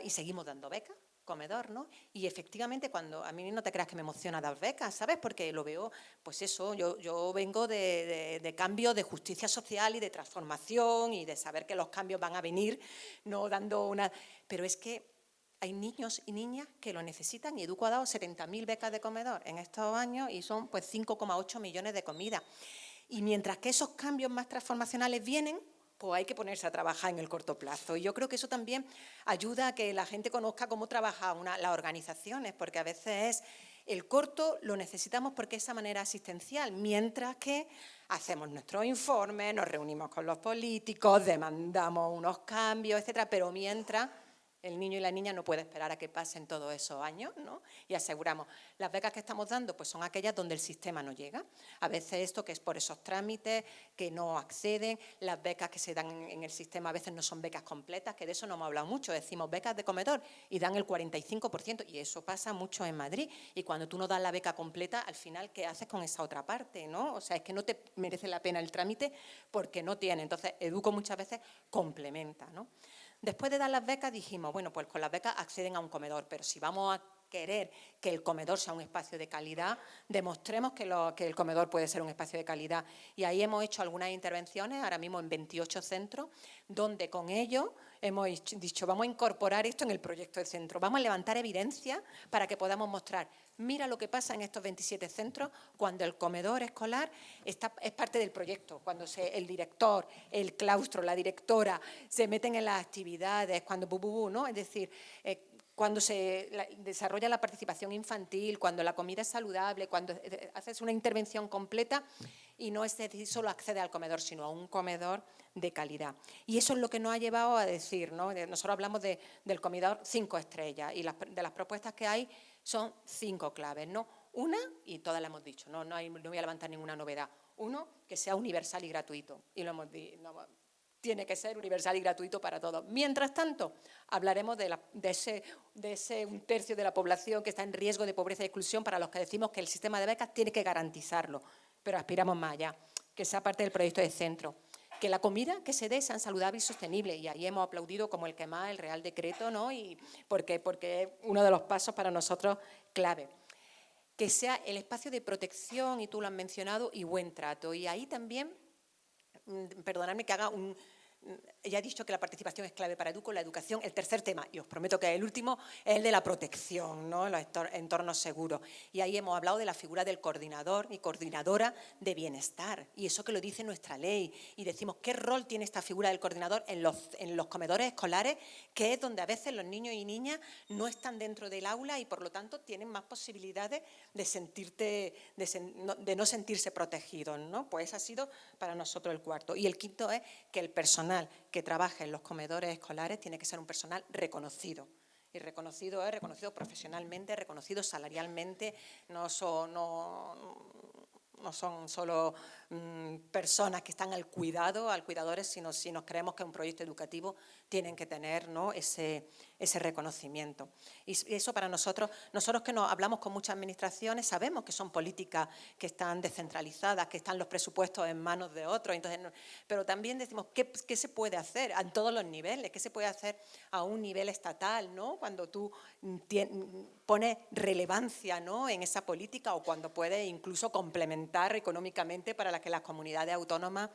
Y seguimos dando becas. Comedor, ¿no? Y efectivamente, cuando a mí no te creas que me emociona dar becas, ¿sabes? Porque lo veo, pues eso, yo vengo de cambios de justicia social y de transformación y de saber que los cambios van a venir, no dando una... Pero es que hay niños y niñas que lo necesitan y Educo ha dado 70.000 becas de comedor en estos años y son pues 5,8 millones de comidas. Y mientras que esos cambios más transformacionales vienen, pues hay que ponerse a trabajar en el corto plazo. Y yo creo que eso también ayuda a que la gente conozca cómo trabajan las organizaciones, porque a veces el corto lo necesitamos porque es esa manera asistencial, mientras que hacemos nuestros informes, nos reunimos con los políticos, demandamos unos cambios, etcétera, pero mientras el niño y la niña no puede esperar a que pasen todos esos años, ¿no? Y aseguramos, las becas que estamos dando pues son aquellas donde el sistema no llega. A veces esto que es por esos trámites que no acceden, las becas que se dan en el sistema a veces no son becas completas, que de eso no hemos hablado mucho, decimos becas de comedor y dan el 45%, y eso pasa mucho en Madrid. Y cuando tú no das la beca completa, al final, ¿qué haces con esa otra parte, no? O sea, es que no te merece la pena el trámite porque no tiene. Entonces, Educo muchas veces complementa, ¿no? Después de dar las becas dijimos, bueno, pues con las becas acceden a un comedor, pero si vamos a querer que el comedor sea un espacio de calidad, demostremos que el comedor puede ser un espacio de calidad. Y ahí hemos hecho algunas intervenciones, ahora mismo en 28 centros, donde con ellos hemos dicho, vamos a incorporar esto en el proyecto de centro, vamos a levantar evidencia para que podamos mostrar, mira lo que pasa en estos 27 centros cuando el comedor escolar es parte del proyecto, cuando el director, el claustro, la directora se meten en las actividades, cuando ¿no? Es decir, cuando se desarrolla la participación infantil, cuando la comida es saludable, cuando haces una intervención completa y no es decir solo accede al comedor, sino a un comedor de calidad. Y eso es lo que nos ha llevado a decir, ¿no? Nosotros hablamos del comedor 5 estrellas y de las propuestas que hay son 5 claves, ¿no? Una, y todas la hemos dicho, no voy a levantar ninguna novedad. Uno, que sea universal y gratuito. Y lo hemos dicho, tiene que ser universal y gratuito para todos. Mientras tanto, hablaremos de ese 1/3 de la población que está en riesgo de pobreza y exclusión, para los que decimos que el sistema de becas tiene que garantizarlo, pero aspiramos más allá, que sea parte del proyecto de centro. Que la comida que se dé sea saludable y sostenible, y ahí hemos aplaudido como el que más el Real Decreto, ¿no? Y porque es uno de los pasos para nosotros clave. Que sea el espacio de protección, y tú lo has mencionado, y buen trato. Y ahí también, perdonadme que haga ya he dicho que la participación es clave para Educo, la educación. El tercer tema, y os prometo que el último, es el de la protección, ¿no? Los entornos seguros. Y ahí hemos hablado de la figura del coordinador y coordinadora de bienestar. Y eso que lo dice nuestra ley. Y decimos, ¿qué rol tiene esta figura del coordinador en los comedores escolares? Que es donde a veces los niños y niñas no están dentro del aula y por lo tanto tienen más posibilidades de no sentirse protegidos, ¿no? Pues ese ha sido para nosotros el cuarto. Y el quinto es que el personal que trabaja en los comedores escolares tiene que ser un personal reconocido. Y reconocido es reconocido profesionalmente, reconocido salarialmente, no son solo personas que están al cuidadores, sino si nos creemos que un proyecto educativo tienen que tener, ¿no? ese reconocimiento. Y eso para nosotros que nos hablamos con muchas administraciones, sabemos que son políticas que están descentralizadas, que están los presupuestos en manos de otros, entonces, pero también decimos, ¿qué se puede hacer a todos los niveles? ¿Qué se puede hacer a un nivel estatal, ¿no? Cuando tú pones relevancia, ¿no? en esa política, o cuando puedes incluso complementar económicamente para que las comunidades autónomas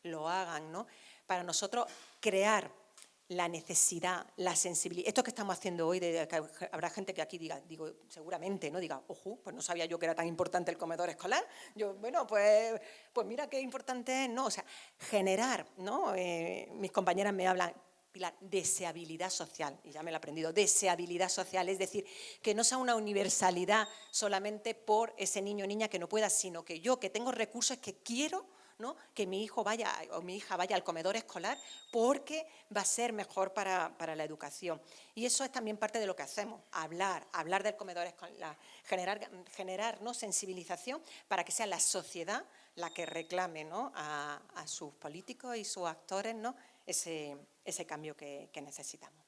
lo hagan, ¿no? Para nosotros, crear la necesidad, la sensibilidad. Esto que estamos haciendo hoy, habrá gente que aquí diga, digo, seguramente, ¿no? Diga, ojo, pues no sabía yo que era tan importante el comedor escolar. Yo, bueno, pues mira qué importante es, ¿no? O sea, generar, ¿no? Mis compañeras me hablan, Pilar, deseabilidad social, y ya me lo he aprendido, deseabilidad social, es decir, que no sea una universalidad solamente por ese niño o niña que no pueda, sino que yo, que tengo recursos, que quiero, ¿no? Que mi hijo vaya o mi hija vaya al comedor escolar porque va a ser mejor para la educación. Y eso es también parte de lo que hacemos, hablar del comedor escolar, generar, ¿no? sensibilización para que sea la sociedad la que reclame, ¿no? a sus políticos y sus actores, ¿no? ese cambio que necesitamos.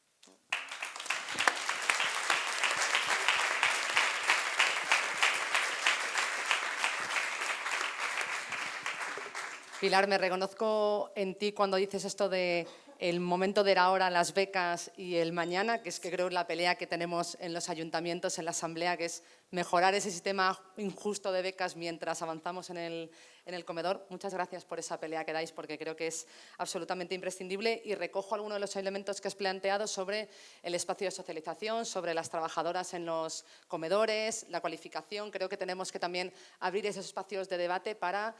Pilar, me reconozco en ti cuando dices esto de el momento de ahora, las becas y el mañana, que es que creo la pelea que tenemos en los ayuntamientos, en la asamblea, que es mejorar ese sistema injusto de becas mientras avanzamos en el comedor. Muchas gracias por esa pelea que dais, porque creo que es absolutamente imprescindible, y recojo algunos de los elementos que has planteado sobre el espacio de socialización, sobre las trabajadoras en los comedores, la cualificación. Creo que tenemos que también abrir esos espacios de debate para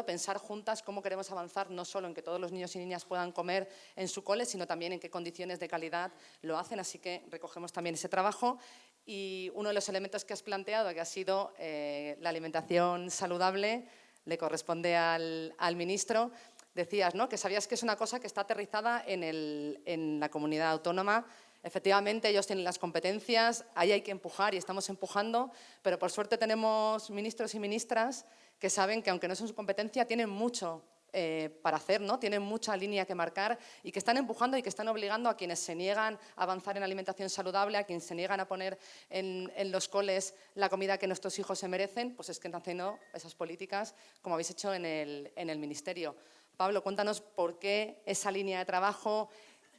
pensar juntas cómo queremos avanzar, no solo en que todos los niños y niñas puedan comer en su cole, sino también en qué condiciones de calidad lo hacen. Así que recogemos también ese trabajo. Y uno de los elementos que has planteado, que ha sido la alimentación saludable, le corresponde al ministro. Decías, ¿no?, que sabías que es una cosa que está aterrizada en la comunidad autónoma. Efectivamente, ellos tienen las competencias, ahí hay que empujar y estamos empujando, pero por suerte tenemos ministros y ministras que saben que, aunque no son su competencia, tienen mucho para hacer, ¿no? Tienen mucha línea que marcar y que están empujando y que están obligando a quienes se niegan a avanzar en alimentación saludable, a quienes se niegan a poner en los coles la comida que nuestros hijos se merecen, pues es que están haciendo esas políticas como habéis hecho en el Ministerio. Pablo, cuéntanos por qué esa línea de trabajo.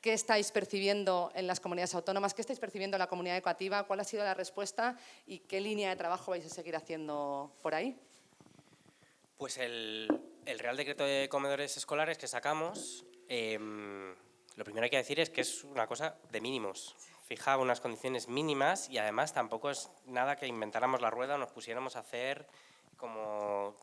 ¿Qué estáis percibiendo en las comunidades autónomas? ¿Qué estáis percibiendo en la comunidad educativa? ¿Cuál ha sido la respuesta? ¿Y qué línea de trabajo vais a seguir haciendo por ahí? Pues el Real Decreto de Comedores Escolares que sacamos, lo primero que hay que decir es que es una cosa de mínimos. Fija unas condiciones mínimas y además tampoco es nada que inventáramos la rueda o nos pusiéramos a hacer como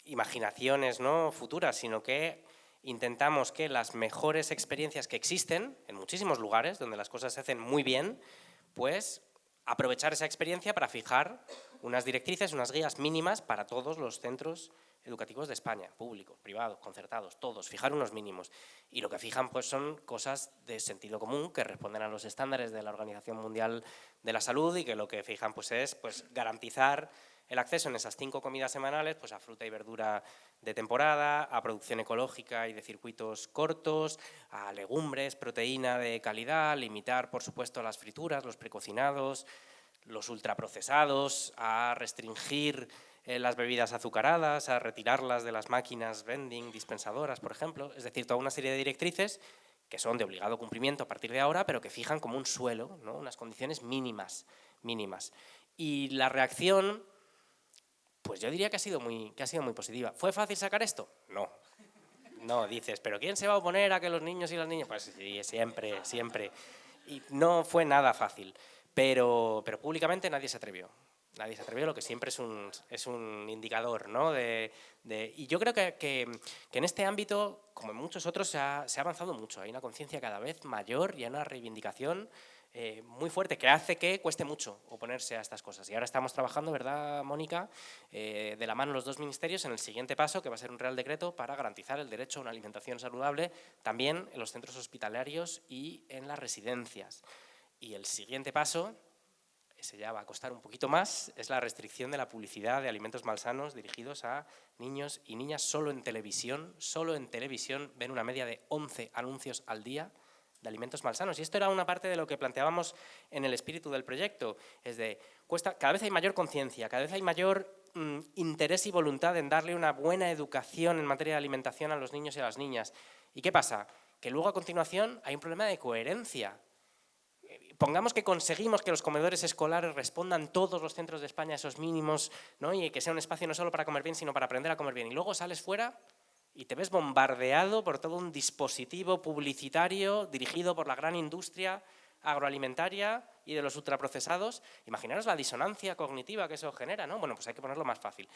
imaginaciones, ¿no?, futuras, sino que intentamos que las mejores experiencias que existen en muchísimos lugares donde las cosas se hacen muy bien, pues aprovechar esa experiencia para fijar unas directrices, unas guías mínimas para todos los centros educativos de España, públicos, privados, concertados, todos, fijar unos mínimos. Y lo que fijan pues son cosas de sentido común que responden a los estándares de la Organización Mundial de la Salud y que lo que fijan pues es garantizar el acceso en esas 5 comidas semanales pues a fruta y verdura de temporada, a producción ecológica y de circuitos cortos, a legumbres, proteína de calidad, limitar por supuesto las frituras, los precocinados, los ultraprocesados, a restringir las bebidas azucaradas, a retirarlas de las máquinas vending, dispensadoras, por ejemplo. Es decir, toda una serie de directrices que son de obligado cumplimiento a partir de ahora, pero que fijan como un suelo, ¿no?, unas condiciones mínimas. Y la reacción, pues yo diría que ha sido muy positiva. ¿Fue fácil sacar esto? No. No, dices, ¿pero quién se va a oponer a que los niños y las niñas? Pues sí, siempre. Y no fue nada fácil, pero públicamente nadie se atrevió. Nadie se atrevió, lo que siempre es un indicador, ¿no? Y yo creo que en este ámbito, como en muchos otros, se ha avanzado mucho. Hay una conciencia cada vez mayor y una reivindicación muy fuerte que hace que cueste mucho oponerse a estas cosas. Y ahora estamos trabajando, ¿verdad, Mónica?, de la mano los dos ministerios en el siguiente paso, que va a ser un Real Decreto para garantizar el derecho a una alimentación saludable también en los centros hospitalarios y en las residencias. Y el siguiente paso, ese ya va a costar un poquito más, es la restricción de la publicidad de alimentos malsanos dirigidos a niños y niñas. Solo en televisión ven una media de 11 anuncios al día de alimentos malsanos. Y esto era una parte de lo que planteábamos en el espíritu del proyecto. Cada vez hay mayor conciencia, cada vez hay mayor interés y voluntad en darle una buena educación en materia de alimentación a los niños y a las niñas. ¿Y qué pasa? Que luego a continuación hay un problema de coherencia. Pongamos que conseguimos que los comedores escolares respondan todos los centros de España a esos mínimos, ¿no?, y que sea un espacio no solo para comer bien, sino para aprender a comer bien. Y luego sales fuera y te ves bombardeado por todo un dispositivo publicitario dirigido por la gran industria agroalimentaria y de los ultraprocesados. Imaginaros la disonancia cognitiva que eso genera, ¿no? Bueno, pues hay que ponerlo más fácil.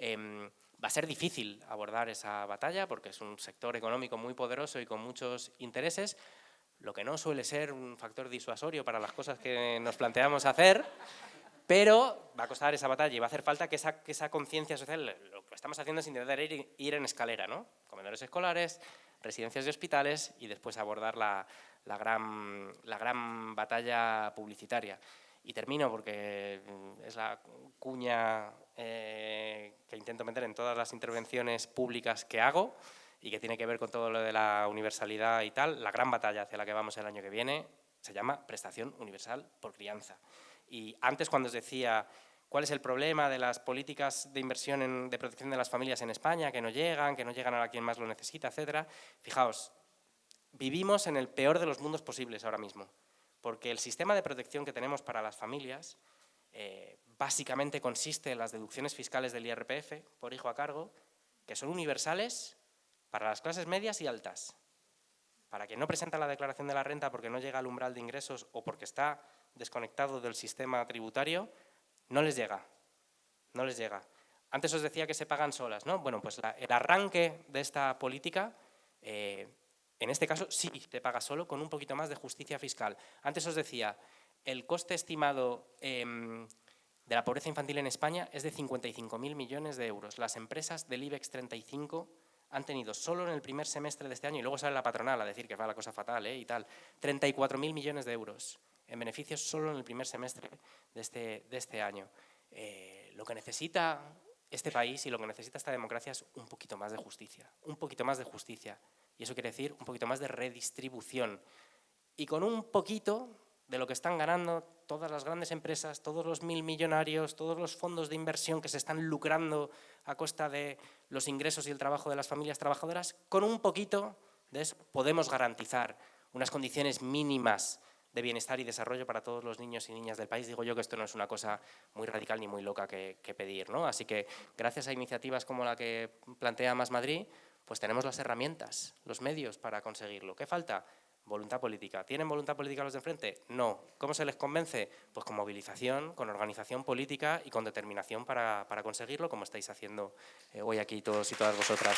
Va a ser difícil abordar esa batalla porque es un sector económico muy poderoso y con muchos intereses, lo que no suele ser un factor disuasorio para las cosas que nos planteamos hacer, pero va a costar esa batalla y va a hacer falta que esa conciencia social, lo que estamos haciendo es intentar ir en escalera, ¿no? Comedores escolares, residencias y hospitales y después abordar la gran batalla publicitaria. Y termino porque es la cuña que intento meter en todas las intervenciones públicas que hago y que tiene que ver con todo lo de la universalidad y tal. La gran batalla hacia la que vamos el año que viene se llama Prestación Universal por Crianza. Y antes, cuando os decía cuál es el problema de las políticas de inversión de protección de las familias en España, que no llegan a quien más lo necesita, etcétera, fijaos, vivimos en el peor de los mundos posibles ahora mismo, porque el sistema de protección que tenemos para las familias básicamente consiste en las deducciones fiscales del IRPF por hijo a cargo, que son universales para las clases medias y altas. Para quien no presenta la declaración de la renta porque no llega al umbral de ingresos o porque está desconectado del sistema tributario, no les llega, no les llega. Antes os decía que se pagan solas, ¿no? Bueno, pues el arranque de esta política, en este caso sí te paga solo con un poquito más de justicia fiscal. Antes os decía, el coste estimado de la pobreza infantil en España es de 55.000 millones de euros. Las empresas del IBEX 35 han tenido solo en el primer semestre de este año, y luego sale la patronal a decir que va la cosa fatal y tal, 34.000 millones de euros en beneficios solo en el primer semestre de este año. Lo que necesita este país y lo que necesita esta democracia es un poquito más de justicia, un poquito más de justicia. Y eso quiere decir un poquito más de redistribución. Y con un poquito de lo que están ganando todas las grandes empresas, todos los 1.000 millonarios, todos los fondos de inversión que se están lucrando a costa de los ingresos y el trabajo de las familias trabajadoras, con un poquito de eso podemos garantizar unas condiciones mínimas de bienestar y desarrollo para todos los niños y niñas del país. Digo yo que esto no es una cosa muy radical ni muy loca que pedir, ¿no? Así que gracias a iniciativas como la que plantea Más Madrid, pues tenemos las herramientas, los medios para conseguirlo. ¿Qué falta? Voluntad política. ¿Tienen voluntad política los de enfrente? No. ¿Cómo se les convence? Pues con movilización, con organización política y con determinación para conseguirlo, como estáis haciendo hoy aquí todos y todas vosotras.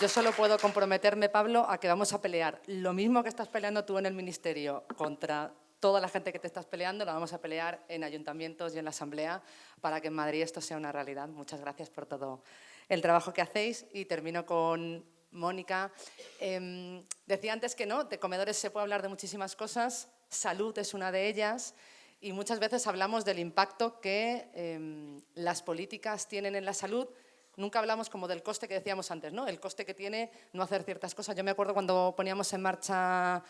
Yo solo puedo comprometerme, Pablo, a que vamos a pelear lo mismo que estás peleando tú en el Ministerio contra toda la gente que te estás peleando, lo vamos a pelear en ayuntamientos y en la Asamblea para que en Madrid esto sea una realidad. Muchas gracias por todo el trabajo que hacéis y termino con Mónica. Decía antes que no, de comedores se puede hablar de muchísimas cosas, salud es una de ellas y muchas veces hablamos del impacto que las políticas tienen en la salud. Nunca hablamos como del coste que decíamos antes, ¿no? El coste que tiene no hacer ciertas cosas. Yo me acuerdo cuando poníamos en marcha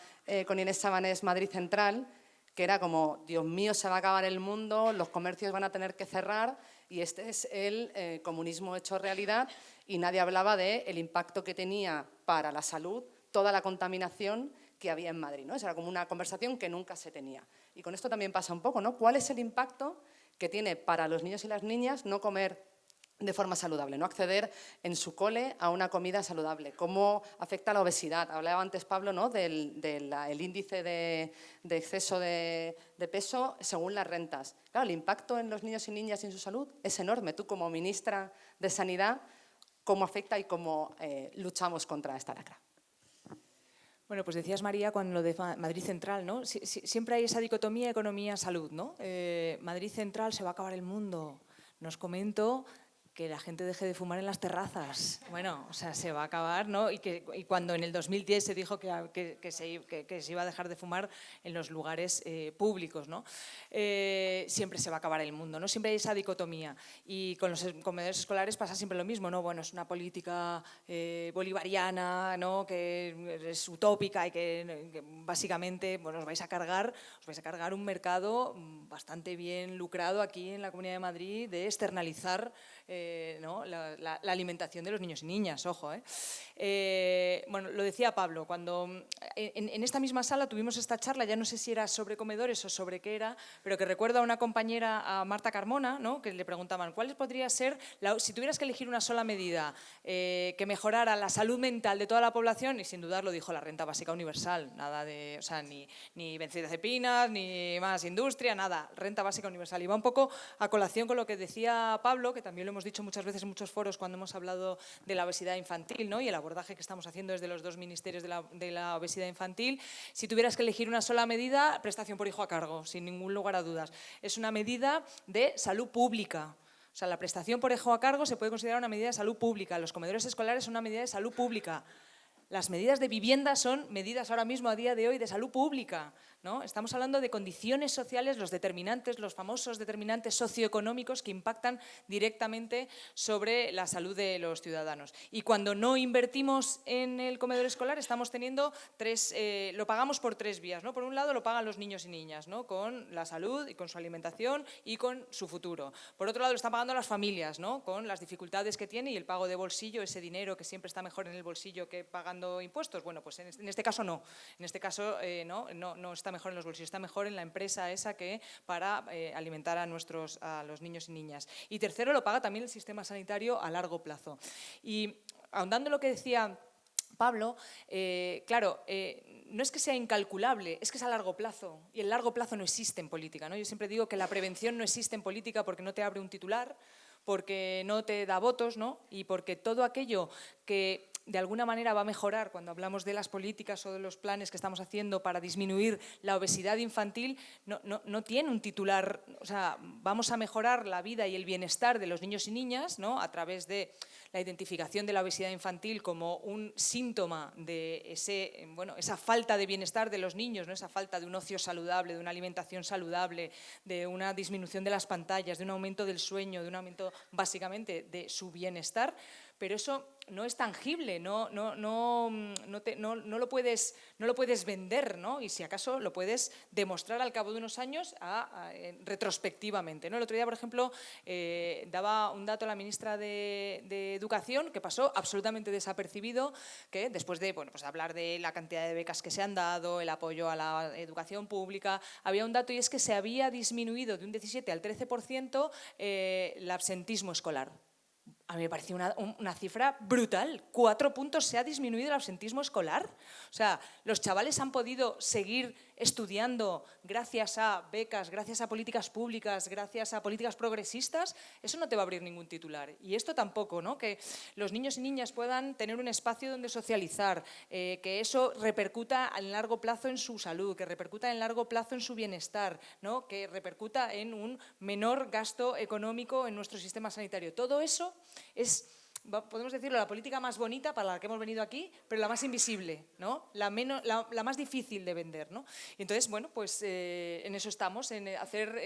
con Inés Sabanés Madrid Central, que era como, Dios mío, se va a acabar el mundo, los comercios van a tener que cerrar y este es el comunismo hecho realidad y nadie hablaba del impacto que tenía para la salud toda la contaminación que había en Madrid, ¿no? Esa era como una conversación que nunca se tenía. Y con esto también pasa un poco, ¿no? ¿Cuál es el impacto que tiene para los niños y las niñas no comer de forma saludable, no acceder en su cole a una comida saludable? ¿Cómo afecta la obesidad? Hablaba antes Pablo, ¿no? del índice de exceso de peso según las rentas. Claro, el impacto en los niños y niñas y en su salud es enorme. Tú, como ministra de Sanidad, ¿cómo afecta y cómo luchamos contra esta lacra? Bueno, pues decías, María, con lo de Madrid Central, ¿no? Siempre hay esa dicotomía economía-salud, ¿no? Madrid Central, se va a acabar el mundo. Nos comento que la gente deje de fumar en las terrazas. Bueno, o sea, se va a acabar, ¿no? Y cuando en el 2010 se dijo que se iba a dejar de fumar en los lugares públicos, ¿no? Siempre se va a acabar el mundo, ¿no? Siempre hay esa dicotomía. Y con los comedores escolares pasa siempre lo mismo, ¿no? Bueno, es una política bolivariana, ¿no? Que es utópica y que básicamente, bueno, os vais a cargar un mercado bastante bien lucrado aquí en la Comunidad de Madrid de externalizar ¿no? la alimentación de los niños y niñas, ojo. Bueno, lo decía Pablo, cuando en esta misma sala tuvimos esta charla, ya no sé si era sobre comedores o sobre qué era, pero que recuerdo a una compañera, a Marta Carmona, ¿no? Que le preguntaban cuál podría ser, si tuvieras que elegir una sola medida que mejorara la salud mental de toda la población, y sin dudarlo dijo la renta básica universal, nada de, o sea, ni benzodiazepinas, ni más industria, nada, renta básica universal. Y va un poco a colación con lo que decía Pablo, que también lo hemos dicho muchas veces en muchos foros cuando hemos hablado de la obesidad infantil, ¿no? Y el abordaje que estamos haciendo desde los dos ministerios de la obesidad infantil. Si tuvieras que elegir una sola medida, prestación por hijo a cargo, sin ningún lugar a dudas. Es una medida de salud pública. O sea, la prestación por hijo a cargo se puede considerar una medida de salud pública. Los comedores escolares son una medida de salud pública. Las medidas de vivienda son medidas ahora mismo, a día de hoy, de salud pública, ¿no? Estamos hablando de condiciones sociales, los determinantes, los famosos determinantes socioeconómicos que impactan directamente sobre la salud de los ciudadanos. Y cuando no invertimos en el comedor escolar, estamos teniendo lo pagamos por tres vías, ¿no? Por un lado, lo pagan los niños y niñas, ¿no? Con la salud y con su alimentación y con su futuro. Por otro lado, lo están pagando las familias, ¿no? Con las dificultades que tiene y el pago de bolsillo, ese dinero que siempre está mejor en el bolsillo que pagando impuestos. Bueno, pues en este caso no. En este caso no está mejor en los bolsillos, está mejor en la empresa esa que para alimentar a los niños y niñas. Y tercero, lo paga también el sistema sanitario a largo plazo. Y ahondando en lo que decía Pablo, claro, no es que sea incalculable, es que es a largo plazo. Y el largo plazo no existe en política, ¿no? Yo siempre digo que la prevención no existe en política porque no te abre un titular, porque no te da votos, ¿no? Y porque todo aquello que de alguna manera va a mejorar cuando hablamos de las políticas o de los planes que estamos haciendo para disminuir la obesidad infantil, no tiene un titular. O sea, vamos a mejorar la vida y el bienestar de los niños y niñas, ¿no? A través de la identificación de la obesidad infantil como un síntoma de esa falta de bienestar de los niños, ¿no? Esa falta de un ocio saludable, de una alimentación saludable, de una disminución de las pantallas, de un aumento del sueño, de un aumento básicamente de su bienestar, pero eso no es tangible, no lo puedes vender, ¿no? Y si acaso lo puedes demostrar al cabo de unos años retrospectivamente, ¿no? El otro día, por ejemplo, daba un dato la ministra de Educación que pasó absolutamente desapercibido, que después de pues hablar de la cantidad de becas que se han dado, el apoyo a la educación pública, había un dato y es que se había disminuido de un 17 al 13% el absentismo escolar. A mí me pareció una cifra brutal. 4 puntos se ha disminuido el absentismo escolar. O sea, los chavales han podido seguir estudiando gracias a becas, gracias a políticas públicas, gracias a políticas progresistas. Eso no te va a abrir ningún titular. Y esto tampoco, ¿no? Que los niños y niñas puedan tener un espacio donde socializar, que eso repercuta a largo plazo en su salud, que repercuta en largo plazo en su bienestar, ¿no? Que repercuta en un menor gasto económico en nuestro sistema sanitario. Todo eso es, podemos decirlo, la política más bonita para la que hemos venido aquí, pero la más invisible, ¿no? La más difícil de vender, ¿no? Y entonces, bueno, pues en eso estamos, en hacer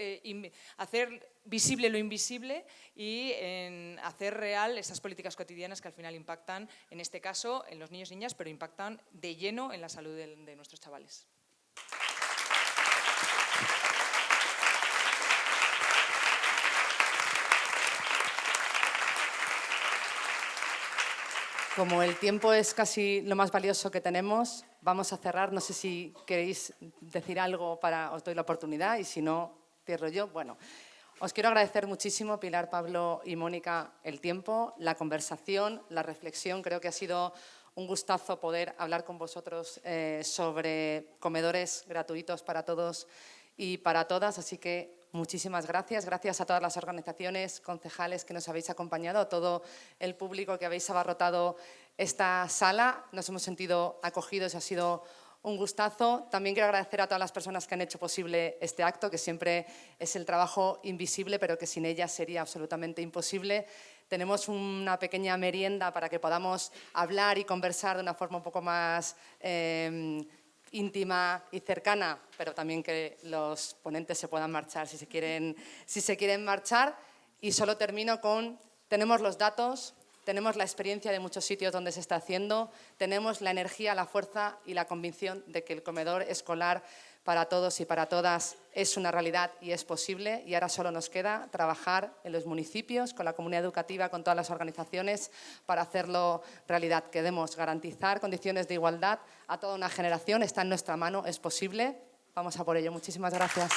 visible lo invisible y en hacer real esas políticas cotidianas que al final impactan, en este caso, en los niños y niñas, pero impactan de lleno en la salud de nuestros chavales. Como el tiempo es casi lo más valioso que tenemos, vamos a cerrar. No sé si queréis decir algo, os doy la oportunidad, y si no, cierro yo. Bueno, os quiero agradecer muchísimo, Pilar, Pablo y Mónica, el tiempo, la conversación, la reflexión. Creo que ha sido un gustazo poder hablar con vosotros sobre comedores gratuitos para todos y para todas, así que muchísimas gracias. Gracias a todas las organizaciones, concejales que nos habéis acompañado, a todo el público que habéis abarrotado esta sala. Nos hemos sentido acogidos y ha sido un gustazo. También quiero agradecer a todas las personas que han hecho posible este acto, que siempre es el trabajo invisible, pero que sin ellas sería absolutamente imposible. Tenemos una pequeña merienda para que podamos hablar y conversar de una forma un poco más íntima y cercana, pero también que los ponentes se puedan marchar si se quieren marchar. Y solo termino con, tenemos los datos, tenemos la experiencia de muchos sitios donde se está haciendo, tenemos la energía, la fuerza y la convicción de que el comedor escolar para todos y para todas es una realidad y es posible, y ahora solo nos queda trabajar en los municipios, con la comunidad educativa, con todas las organizaciones para hacerlo realidad. Queremos garantizar condiciones de igualdad a toda una generación, está en nuestra mano, es posible, vamos a por ello. Muchísimas gracias.